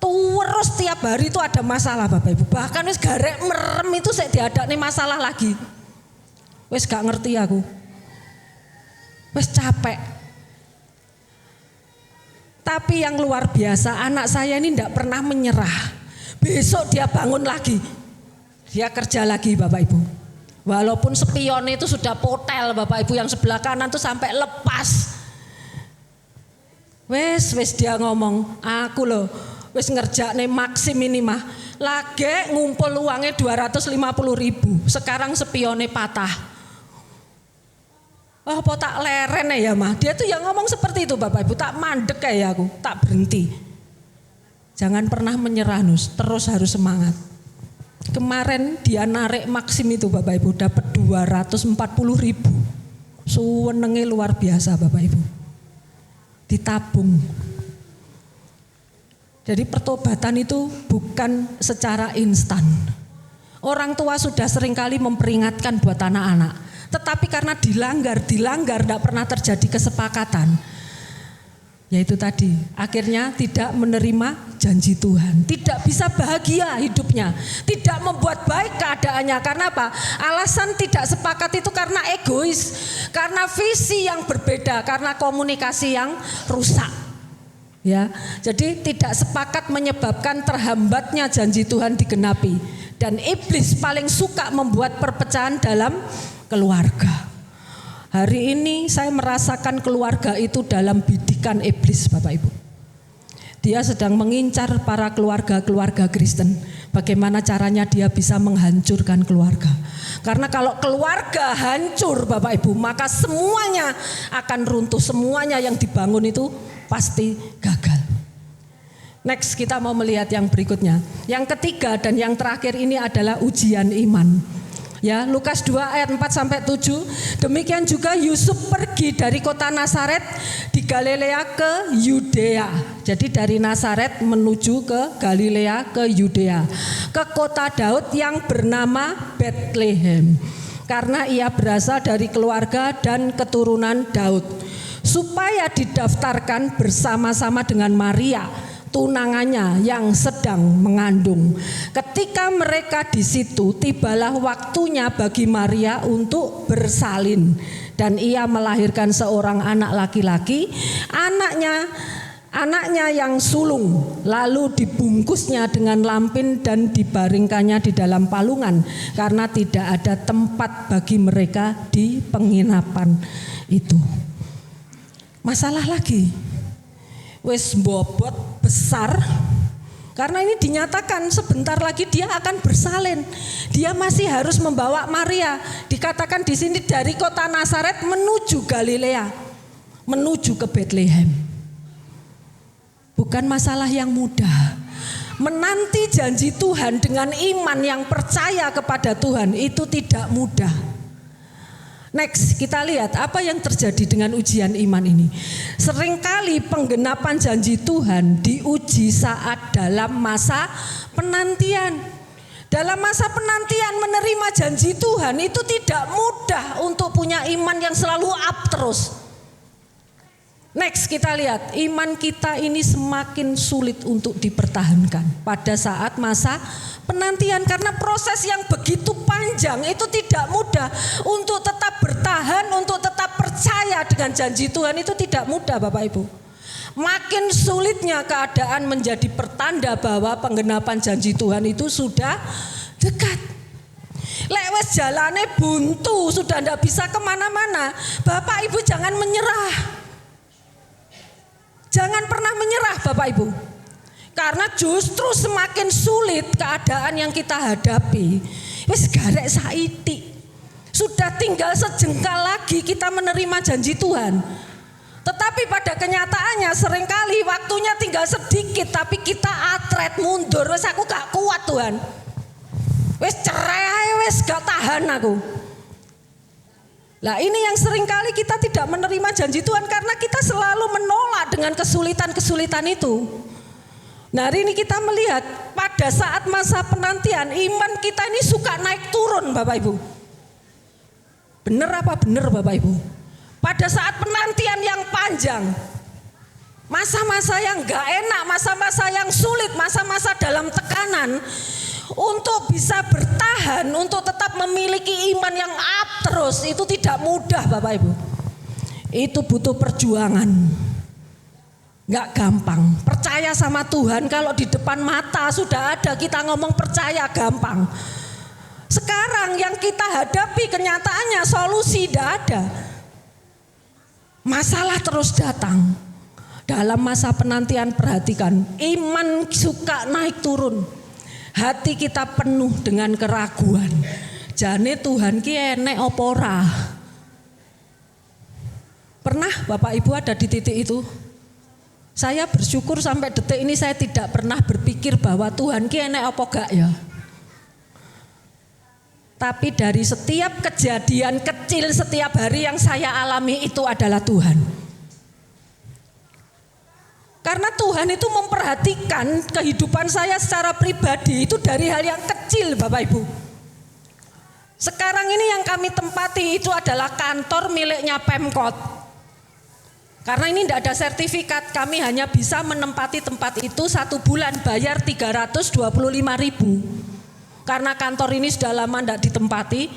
Terus tiap hari itu ada masalah Bapak Ibu. Bahkan wis garek merem itu saya diadakne masalah lagi. Wis gak ngerti aku. Wis capek. Tapi yang luar biasa, anak saya ini tidak pernah menyerah. Besok dia bangun lagi. Dia kerja lagi Bapak Ibu. Walaupun spion itu sudah potel Bapak Ibu, yang sebelah kanan tuh sampai lepas. Wes dia ngomong, aku loh wes ngerjakne Maxim ini mah lagi ngumpul uangnya 250.000. Sekarang spionnya patah. Oh tak leren ya mah. Dia tuh yang ngomong seperti itu Bapak Ibu. Tak mandek kayak aku, tak berhenti. Jangan pernah menyerah Nus, terus harus semangat. Kemarin dia narik Maxim itu Bapak Ibu dapat 240.000. Suwenenge luar biasa Bapak Ibu. Ditabung. Jadi pertobatan itu bukan secara instan. Orang tua sudah seringkali memperingatkan buat anak-anak, tetapi karena dilanggar tidak pernah terjadi kesepakatan. Yaitu tadi, akhirnya tidak menerima janji Tuhan, tidak bisa bahagia hidupnya, tidak membuat baik keadaannya. Karena apa? Alasan tidak sepakat itu karena egois, karena visi yang berbeda, karena komunikasi yang rusak. Ya, jadi tidak sepakat menyebabkan terhambatnya janji Tuhan digenapi. Dan iblis paling suka membuat perpecahan dalam keluarga. Hari ini saya merasakan keluarga itu dalam bidikan iblis Bapak Ibu. Dia sedang mengincar para keluarga-keluarga Kristen. Bagaimana caranya dia bisa menghancurkan keluarga. Karena kalau keluarga hancur Bapak Ibu, maka semuanya akan runtuh. Semuanya yang dibangun itu pasti gagal. Next, kita mau melihat yang berikutnya. Yang ketiga dan yang terakhir ini adalah ujian iman. Ya, Lukas 2 ayat 4 sampai 7. Demikian juga Yusuf pergi dari kota Nazaret di Galilea ke Yudea. Jadi dari Nazaret menuju ke Galilea ke Yudea, ke kota Daud yang bernama Bethlehem, karena ia berasal dari keluarga dan keturunan Daud, supaya didaftarkan bersama-sama dengan Maria, tunangannya yang sedang mengandung. Ketika mereka di situ, tibalah waktunya bagi Maria untuk bersalin, dan ia melahirkan seorang anak laki-laki, anaknya yang sulung. Lalu dibungkusnya dengan lampin dan dibaringkannya di dalam palungan, karena tidak ada tempat bagi mereka di penginapan itu. Masalah lagi, wes bobot besar, karena ini dinyatakan sebentar lagi dia akan bersalin. Dia masih harus membawa Maria. Dikatakan di sini dari kota Nazaret menuju Galilea, menuju ke Bethlehem. Bukan masalah yang mudah. Menanti janji Tuhan dengan iman yang percaya kepada Tuhan itu tidak mudah. Next, kita lihat apa yang terjadi dengan ujian iman ini. Seringkali penggenapan janji Tuhan diuji saat dalam masa penantian. Dalam masa penantian menerima janji Tuhan itu tidak mudah untuk punya iman yang selalu up terus. Next, kita lihat iman kita ini semakin sulit untuk dipertahankan pada saat masa penantian, karena proses yang begitu panjang itu tidak mudah. Untuk tetap bertahan, untuk tetap percaya dengan janji Tuhan itu tidak mudah Bapak Ibu. Makin sulitnya keadaan menjadi pertanda bahwa penggenapan janji Tuhan itu sudah dekat. Lewes jalannya buntu, sudah tidak bisa kemana-mana. Bapak Ibu jangan menyerah. Jangan pernah menyerah Bapak Ibu. Karena justru semakin sulit keadaan yang kita hadapi, wis garek saiti. Sudah tinggal sejengkal lagi kita menerima janji Tuhan. Tetapi pada kenyataannya seringkali waktunya tinggal sedikit, tapi kita atret mundur. Wis aku gak kuat Tuhan. Wis cerai, wis gak tahan aku. Nah ini yang seringkali kita tidak menerima janji Tuhan karena kita selalu menolak dengan kesulitan-kesulitan itu. Nah hari ini kita melihat pada saat masa penantian iman kita ini suka naik turun Bapak Ibu. Benar apa benar Bapak Ibu? Pada saat penantian yang panjang, masa-masa yang gak enak, masa-masa yang sulit, masa-masa dalam tekanan, untuk bisa bertahan, untuk tetap memiliki iman yang up terus, itu tidak mudah Bapak Ibu. Itu butuh perjuangan, gak gampang. Percaya sama Tuhan kalau di depan mata sudah ada, kita ngomong percaya gampang. Sekarang yang kita hadapi kenyataannya solusi tidak ada. Masalah terus datang. Dalam masa penantian perhatikan, iman suka naik turun. Hati kita penuh dengan keraguan. Jane Tuhan ki enek apa ora? Pernah Bapak Ibu ada di titik itu? Saya bersyukur sampai detik ini saya tidak pernah berpikir bahwa Tuhan ki enek apa gak ya. Tapi dari setiap kejadian kecil setiap hari yang saya alami itu adalah Tuhan. Karena Tuhan itu memperhatikan kehidupan saya secara pribadi itu dari hal yang kecil Bapak Ibu. Sekarang ini yang kami tempati itu adalah kantor miliknya Pemkot. Karena ini tidak ada sertifikat, kami hanya bisa menempati tempat itu 1 bulan bayar 325.000. Karena kantor ini sudah lama tidak ditempati,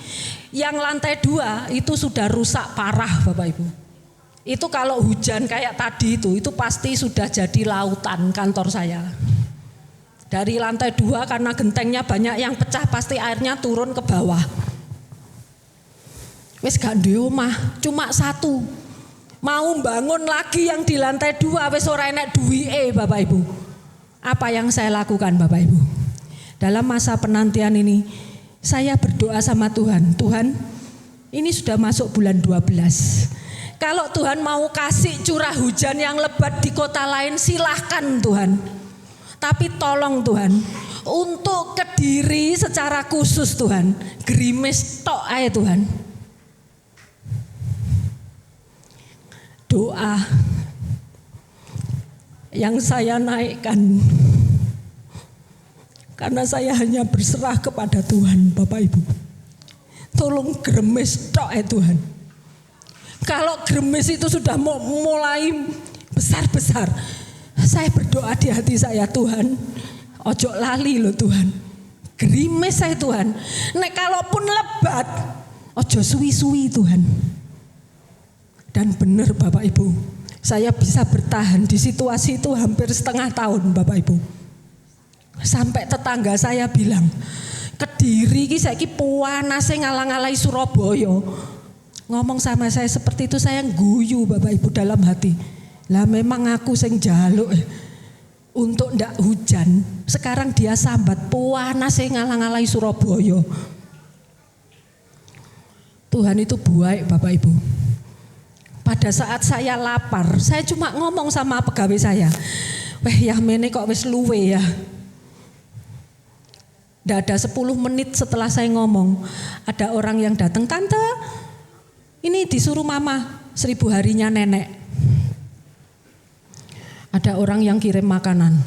yang lantai 2 itu sudah rusak parah Bapak Ibu. Itu kalau hujan kayak tadi itu pasti sudah jadi lautan kantor saya. Dari lantai 2 karena gentengnya banyak yang pecah pasti airnya turun ke bawah. Wis gak duwe omah, cuma 1. Mau bangun lagi yang di lantai 2 wis ora enek duwike Bapak Ibu. Apa yang saya lakukan Bapak Ibu? Dalam masa penantian ini saya berdoa sama Tuhan. Tuhan, ini sudah masuk bulan 12. Kalau Tuhan mau kasih curah hujan yang lebat di kota lain silahkan Tuhan. Tapi tolong Tuhan, untuk Kediri secara khusus Tuhan, gerimis tok ae Tuhan. Doa yang saya naikkan karena saya hanya berserah kepada Tuhan Bapak Ibu. Tolong gremes tok Tuhan. Kalau gremes itu sudah mulai besar-besar, saya berdoa di hati saya, Tuhan, ojo lali loh Tuhan. Gerimis saya Tuhan. Nek kalaupun lebat, ojo suwi-suwi Tuhan. Dan benar Bapak Ibu, saya bisa bertahan di situasi itu hampir setengah tahun Bapak Ibu. Sampai tetangga saya bilang, Kediri ki saiki panase ngalang-alai Surabaya. Ngomong sama saya seperti itu saya guyu Bapak Ibu dalam hati. Lah memang aku sing jaluk untuk ndak hujan. Sekarang dia sambat panase ngalang-alai Surabaya. Tuhan itu baik Bapak Ibu. Pada saat saya lapar, saya cuma ngomong sama pegawai saya, "Weh, ya mene kok wis luwe ya." Tidak ada 10 menit setelah saya ngomong, ada orang yang datang, "Tante, ini disuruh mama 1000 harinya nenek." Ada orang yang kirim makanan.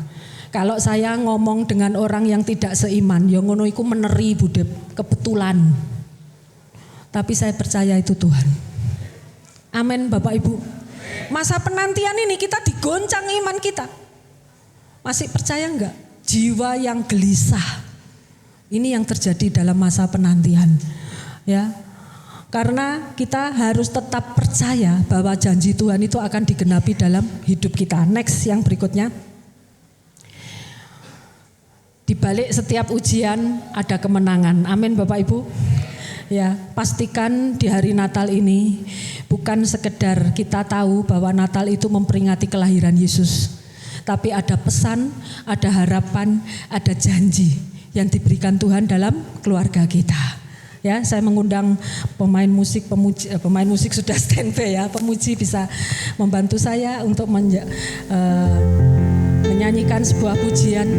Kalau saya ngomong dengan orang yang tidak seiman, ya ngono iku meneri budep, kebetulan. Tapi saya percaya itu Tuhan. Amin Bapak Ibu. Masa penantian ini kita digoncang iman kita. Masih percaya enggak? Jiwa yang gelisah. Ini yang terjadi dalam masa penantian, ya. Karena kita harus tetap percaya bahwa janji Tuhan itu akan digenapi dalam hidup kita. Next yang berikutnya. Di balik setiap ujian ada kemenangan. Amin Bapak Ibu. Ya, pastikan di hari Natal ini bukan sekedar kita tahu bahwa Natal itu memperingati kelahiran Yesus. Tapi ada pesan, ada harapan, ada janji yang diberikan Tuhan dalam keluarga kita. Ya, saya mengundang pemain musik sudah standby ya, pemuji bisa membantu saya untuk menyanyikan sebuah pujian.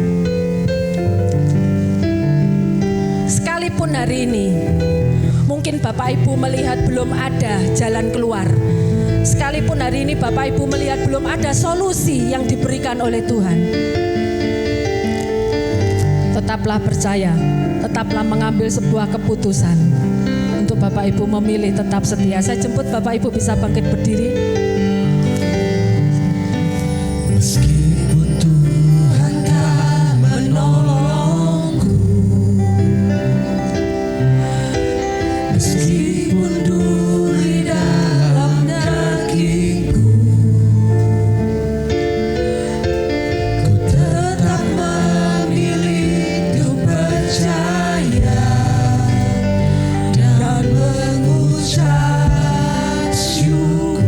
Sekalipun hari ini mungkin Bapak Ibu melihat belum ada jalan keluar. Sekalipun hari ini Bapak Ibu melihat belum ada solusi yang diberikan oleh Tuhan. Tetaplah percaya, tetaplah mengambil sebuah keputusan untuk Bapak Ibu memilih tetap setia. Saya jemput Bapak Ibu bisa bangkit berdiri. Meskipun Tuhan tak menolongku, meskipun duri dalam dagingku, ku tetap memilih untuk percaya dan mengucap syukur.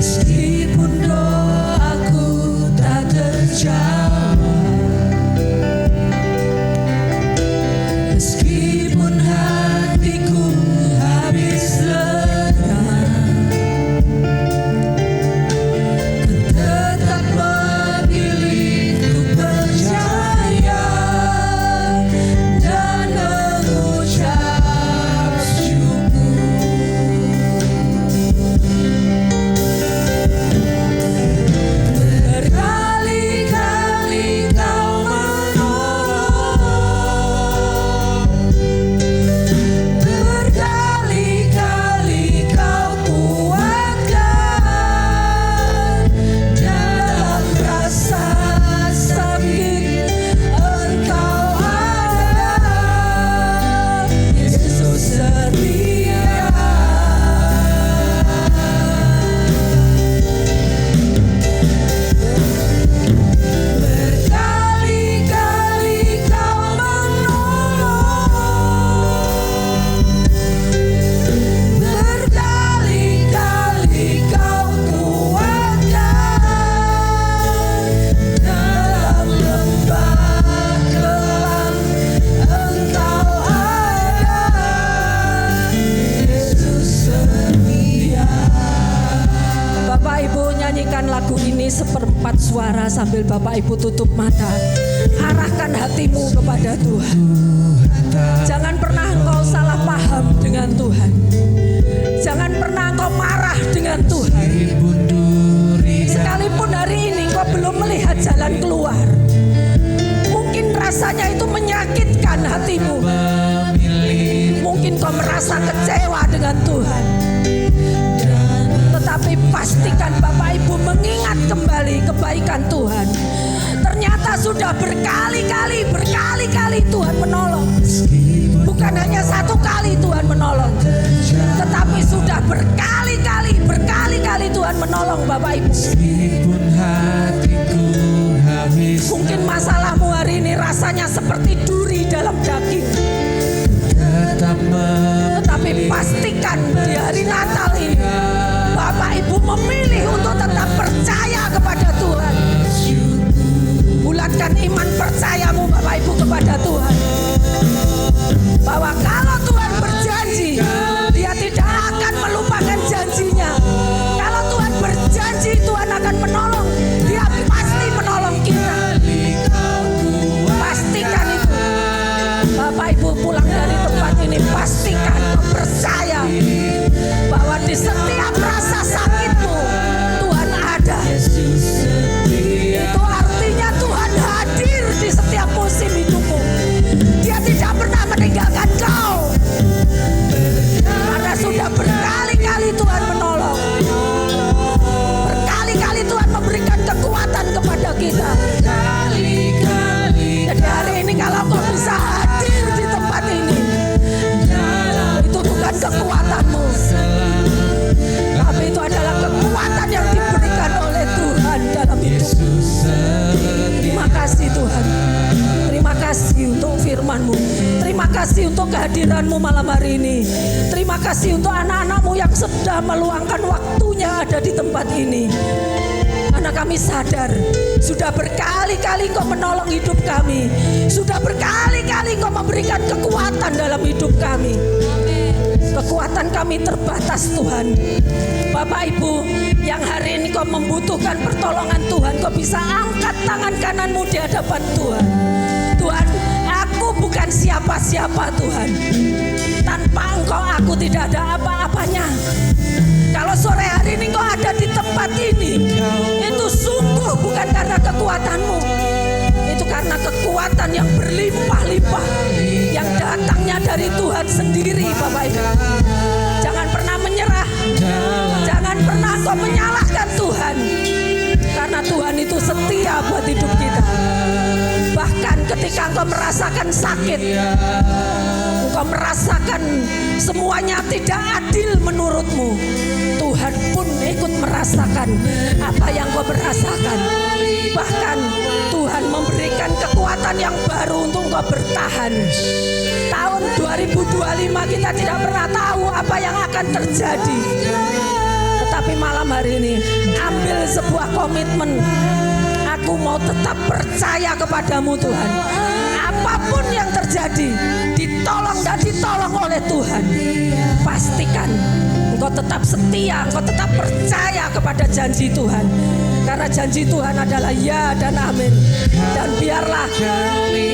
Meskipun doaku tak terjawab, meskipun hatiku habis lega, ku tetap memilih untuk percaya dan mengucap syukur. Berkali-kali kau menolong, berkali-kali kau kuatkan, dalam rasa sakit Engkau ada, Yesus setia. Berkali-kali kau menolong, berkali-kali kau kuatkan, dalam lembah kelam Engkau ada, Yesus setia. Bapak Ibu nyanyikan lagu ini seperempat suara sambil Bapak Ibu tutup mata. Arahkan hatimu kepada Tuhan. Jangan pernah engkau salah paham dengan Tuhan. Jangan pernah engkau marah dengan Tuhan. Sekalipun hari ini engkau belum melihat jalan keluar, mungkin rasanya itu menyakitkan hatimu. Mungkin kau merasa kecewa dengan Tuhan. Tetapi pastikan Bapak Ibu mengingat kembali kebaikan Tuhan. Ternyata sudah berkali-kali Tuhan menolong. Bukan hanya satu kali Tuhan menolong, tetapi sudah berkali-kali Tuhan menolong Bapak Ibu. Meskipun hatiku habis, Mungkin masalahmu hari ini rasanya seperti duri dalam daging, tetap tetapi pastikan di hari Natal ini Bapak Ibu memilih untuk tetap percaya kepada Tuhan. Bulatkan iman percayamu Bapak Ibu kepada Tuhan, bahwa kalau Tuhan berjanji, Dia tidak akan melupakan janjinya. Kalau Tuhan berjanji Tuhan akan menolong, Dia pasti menolong kita. Pastikan itu. Bapak Ibu pulang dari tempat ini, pastikan percaya bahwa di setiap rasa sakitmu Tuhan ada. Itu artinya Tuhan hadir di setiap musim hidupmu. Dia tidak pernah meninggalkan kau, karena sudah berkali-kali Tuhan menolong. Berkali-kali Tuhan memberikan kekuatan kepada kita. Jadi hari ini kalau kau bisa hadir di tempat ini, itu bukan kekuatanmu, tapi itu adalah kekuatan yang diberikan oleh Tuhan dalam hidupmu. Terima kasih Tuhan. Terima kasih untuk firman-Mu. Terima kasih untuk kehadiran-Mu malam hari ini. Terima kasih untuk anak-anak-Mu yang sedang meluangkan waktunya ada di tempat ini. Karena kami sadar sudah berkali-kali Engkau menolong hidup kami. Sudah berkali-kali Engkau memberikan kekuatan dalam hidup kami. Kekuatan kami terbatas Tuhan. Bapak Ibu yang hari ini Kau membutuhkan pertolongan Tuhan, Kau bisa angkat tangan kananmu di hadapan Tuhan. Tuhan, aku bukan siapa-siapa Tuhan. Tanpa Engkau aku tidak ada apa-apanya. Kalau sore hari ini Engkau ada di tempat ini, itu sungguh bukan karena kekuatanmu, itu karena kekuatan yang berlimpah-limpah yang datangnya dari Tuhan sendiri. Bapak Ibu, jangan pernah menyerah, engkau merasakan sakit, engkau merasakan semuanya tidak adil menurutmu, Tuhan pun ikut merasakan apa yang kau merasakan. Bahkan Tuhan memberikan kekuatan yang baru untuk engkau bertahan. Tahun 2025 kita tidak pernah tahu apa yang akan terjadi. Tetapi malam hari ini ambil sebuah komitmen. Aku mau tetap percaya kepadamu Tuhan. Apapun yang terjadi, ditolong dan ditolong oleh Tuhan. Pastikan engkau tetap setia, engkau tetap percaya kepada janji Tuhan. Karena janji Tuhan adalah ya dan amin. Dan biarlah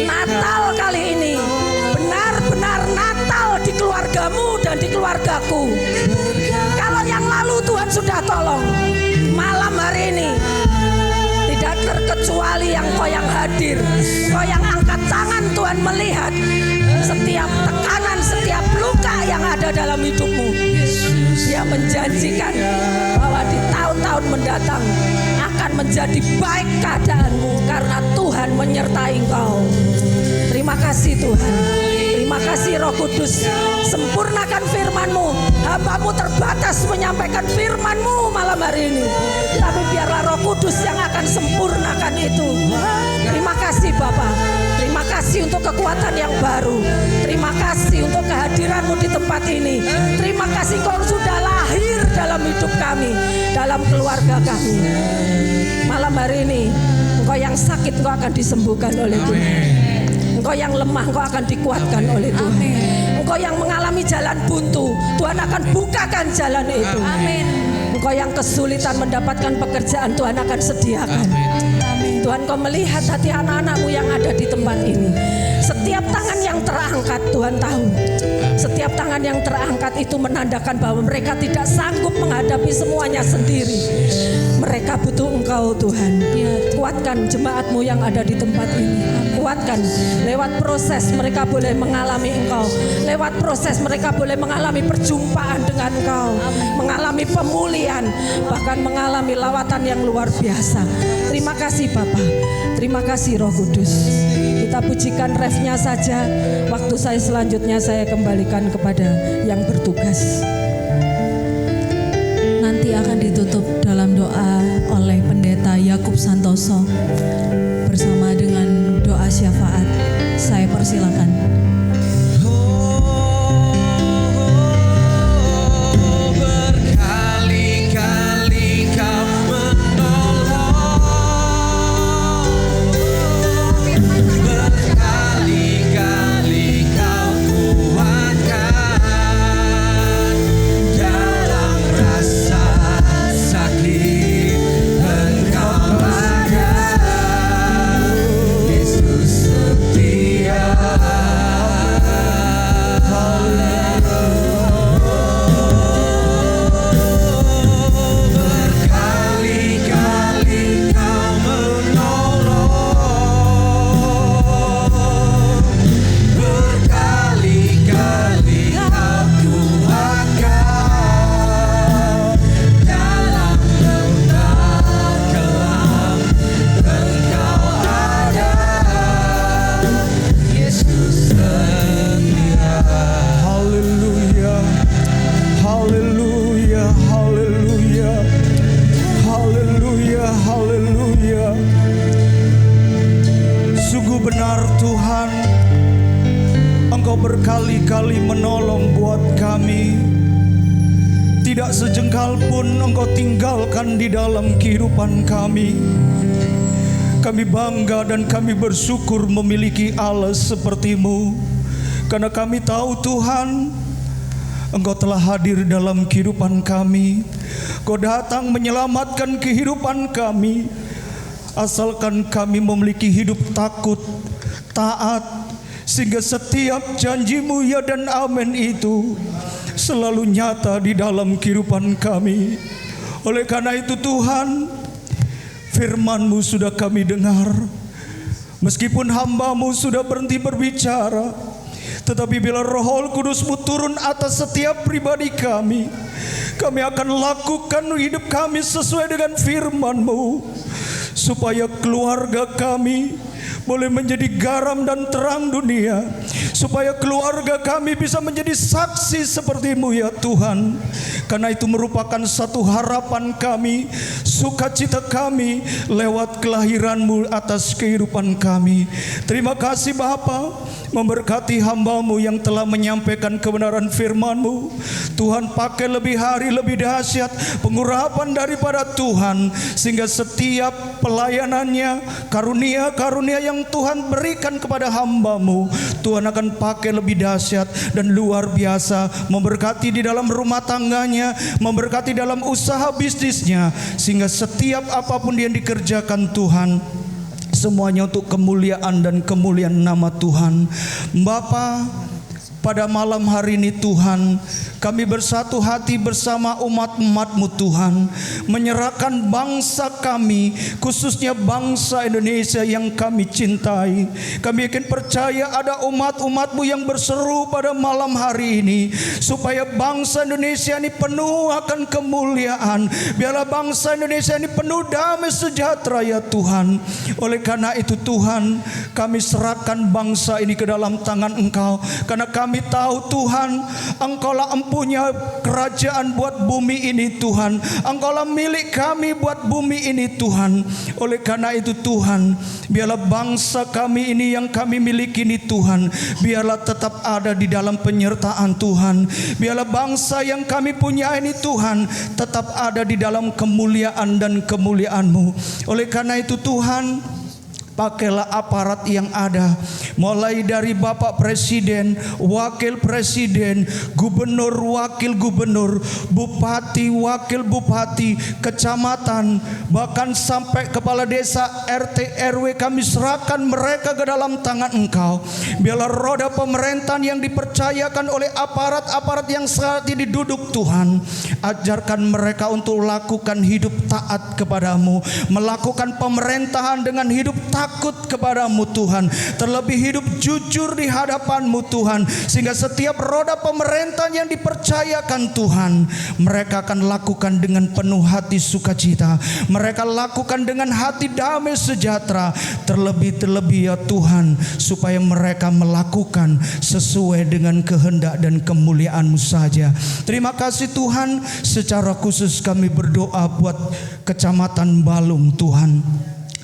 Natal kali ini benar-benar Natal di keluargamu dan di keluargaku. Kalau yang lalu Tuhan sudah tolong, malam hari ini tidak terkecuali yang kau yang hadir, kau yang angkat tangan, Tuhan melihat setiap tekanan, setiap luka yang ada dalam hidupmu. Dia menjanjikan bahwa di tahun-tahun mendatang akan menjadi baik keadaanmu karena Tuhan menyertai engkau. Terima kasih Tuhan. Terima kasih Roh Kudus. Sempurnakan firman-Mu. Hamba-Mu terbatas menyampaikan firman-Mu malam hari ini. Tapi biarlah Roh Kudus yang akan sempurnakan itu. Terima kasih Bapa. Terima kasih untuk kekuatan yang baru. Terima kasih untuk kehadiran-Mu di tempat ini. Terima kasih Kau sudah lahir dalam hidup kami, dalam keluarga kami. Malam hari ini Engkau yang sakit Engkau akan disembuhkan oleh Tuhan. Engkau yang lemah Engkau akan dikuatkan oleh Tuhan. Engkau yang mengalami jalan buntu, Tuhan akan bukakan jalan itu. Engkau yang kesulitan mendapatkan pekerjaan, Tuhan akan sediakan. Tuhan, Kau melihat hati anak-anak-Mu yang ada di tempat ini. Setiap tangan yang terangkat, Tuhan tahu. Setiap tangan yang terangkat itu menandakan bahwa mereka tidak sanggup menghadapi semuanya sendiri. Mereka butuh Engkau Tuhan. Kuatkan jemaat-Mu yang ada di tempat ini. Kuatkan. Lewat proses mereka boleh mengalami Engkau. Lewat proses mereka boleh mengalami perjumpaan dengan Engkau. Mengalami pemulihan. Bahkan mengalami lawatan yang luar biasa. Terima kasih Bapa. Terima kasih Roh Kudus. Kita pujikan refnya saja. Waktu saya selanjutnya saya kembalikan kepada yang bertugas. Nanti akan ditutup dalam doa oleh Pendeta Yakub Santoso bersama dengan doa syafaat. Saya persilakan. Berkali-kali Kau menolong, berkali-kali Kau kuatkan dalam rasa sakit. Engkau ada, Yesus setia. Berkali-kali Kau menolong, berkali-kali Kau kuatkan dalam lembah kelam. Engkau ada, Yesus setia. Haleluya, haleluya, haleluya, haleluya, haleluya. Sungguh benar Tuhan, Engkau berkali-kali menolong buat kami. Tidak sejengkal pun Engkau tinggalkan di dalam kehidupan kami. Kami bangga dan kami bersyukur memiliki Allah seperti-Mu. Karena kami tahu Tuhan, Engkau telah hadir dalam kehidupan kami. Kau datang menyelamatkan kehidupan kami. Asalkan kami memiliki hidup takut, taat, sehingga setiap janji-Mu ya dan amin itu selalu nyata di dalam kehidupan kami. Oleh karena itu Tuhan, firman-Mu sudah kami dengar. Meskipun hamba-Mu sudah berhenti berbicara, tetapi bila Roh Kudus-Mu turun atas setiap pribadi kami akan lakukan hidup kami sesuai dengan firman-Mu, supaya keluarga kami, boleh menjadi garam dan terang dunia, supaya keluarga kami bisa menjadi saksi seperti-Mu ya Tuhan. Karena itu merupakan satu harapan kami, sukacita kami lewat kelahiran-Mu atas kehidupan kami. Terima kasih Bapa, memberkati hamba-Mu yang telah menyampaikan kebenaran firman-Mu. Tuhan, pakai lebih hari lebih dahsyat pengurapan daripada Tuhan, sehingga setiap pelayanannya, karunia-karunia yang Tuhan berikan kepada hamba-Mu, Tuhan akan pakai lebih dahsyat dan luar biasa, memberkati di dalam rumah tangganya, memberkati dalam usaha bisnisnya, sehingga setiap apapun yang dikerjakan Tuhan, semuanya untuk kemuliaan dan kemuliaan nama Tuhan. Bapa, pada malam hari ini Tuhan, kami bersatu hati bersama umat-umat-Mu Tuhan, menyerahkan bangsa kami, khususnya bangsa Indonesia yang kami cintai. Kami yakin percaya ada umat-umat-Mu yang berseru pada malam hari ini, supaya bangsa Indonesia ini penuh akan kemuliaan. Biarlah bangsa Indonesia ini penuh damai sejahtera ya Tuhan. Oleh karena itu Tuhan, kami serahkan bangsa ini ke dalam tangan Engkau, karena kami tahu Tuhan, Engkaulah empunya kerajaan buat bumi ini Tuhan. Engkaulah milik kami buat bumi ini Tuhan. Oleh karena itu Tuhan, biarlah bangsa kami ini yang kami miliki ini Tuhan, biarlah tetap ada di dalam penyertaan Tuhan. Biarlah bangsa yang kami punya ini Tuhan tetap ada di dalam kemuliaan dan kemuliaan-Mu. Oleh karena itu Tuhan, pakailah aparat yang ada, mulai dari Bapak Presiden, Wakil Presiden, Gubernur, Wakil Gubernur, Bupati, Wakil Bupati, Kecamatan, bahkan sampai Kepala Desa, RT, RW, kami serahkan mereka ke dalam tangan Engkau. Biarlah roda pemerintahan yang dipercayakan oleh aparat-aparat yang saat ini duduk Tuhan, ajarkan mereka untuk lakukan hidup taat kepadamu, melakukan pemerintahan dengan hidup takut kepadamu Tuhan, terlebih hidup jujur di hadapan-Mu Tuhan, sehingga setiap roda pemerintahan yang dipercayakan Tuhan, mereka akan lakukan dengan penuh hati sukacita, mereka lakukan dengan hati damai sejahtera, terlebih-terlebih ya Tuhan, supaya mereka melakukan sesuai dengan kehendak dan kemuliaan-Mu saja. Terima kasih Tuhan. Secara khusus kami berdoa buat Kecamatan Balung Tuhan.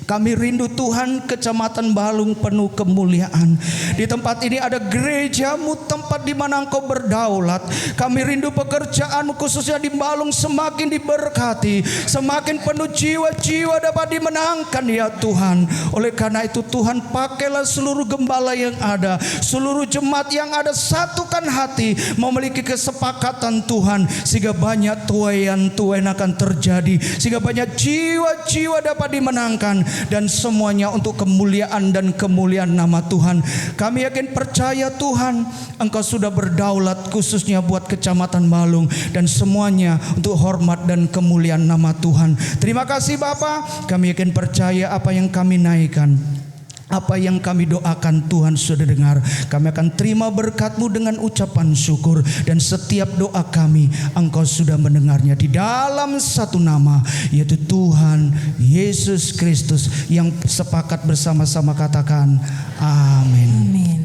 Kami rindu Tuhan, Kecamatan Balung penuh kemuliaan. Di tempat ini ada gereja-Mu, tempat di mana Engkau berdaulat. Kami rindu pekerjaan-Mu khususnya di Balung semakin diberkati, semakin penuh jiwa-jiwa dapat dimenangkan ya Tuhan. Oleh karena itu Tuhan, pakailah seluruh gembala yang ada, seluruh jemaat yang ada, satukan hati, memiliki kesepakatan Tuhan, sehingga banyak tuaian-tuaian akan terjadi, sehingga banyak jiwa-jiwa dapat dimenangkan, dan semuanya untuk kemuliaan dan kemuliaan nama Tuhan. Kami yakin percaya Tuhan, Engkau sudah berdaulat khususnya buat Kecamatan Balung, dan semuanya untuk hormat dan kemuliaan nama Tuhan. Terima kasih Bapa. Kami yakin percaya apa yang kami naikkan, apa yang kami doakan Tuhan sudah dengar. Kami akan terima berkat-Mu dengan ucapan syukur, dan setiap doa kami Engkau sudah mendengarnya di dalam satu nama, yaitu Tuhan Yesus Kristus, yang sepakat bersama-sama katakan amin. Amin.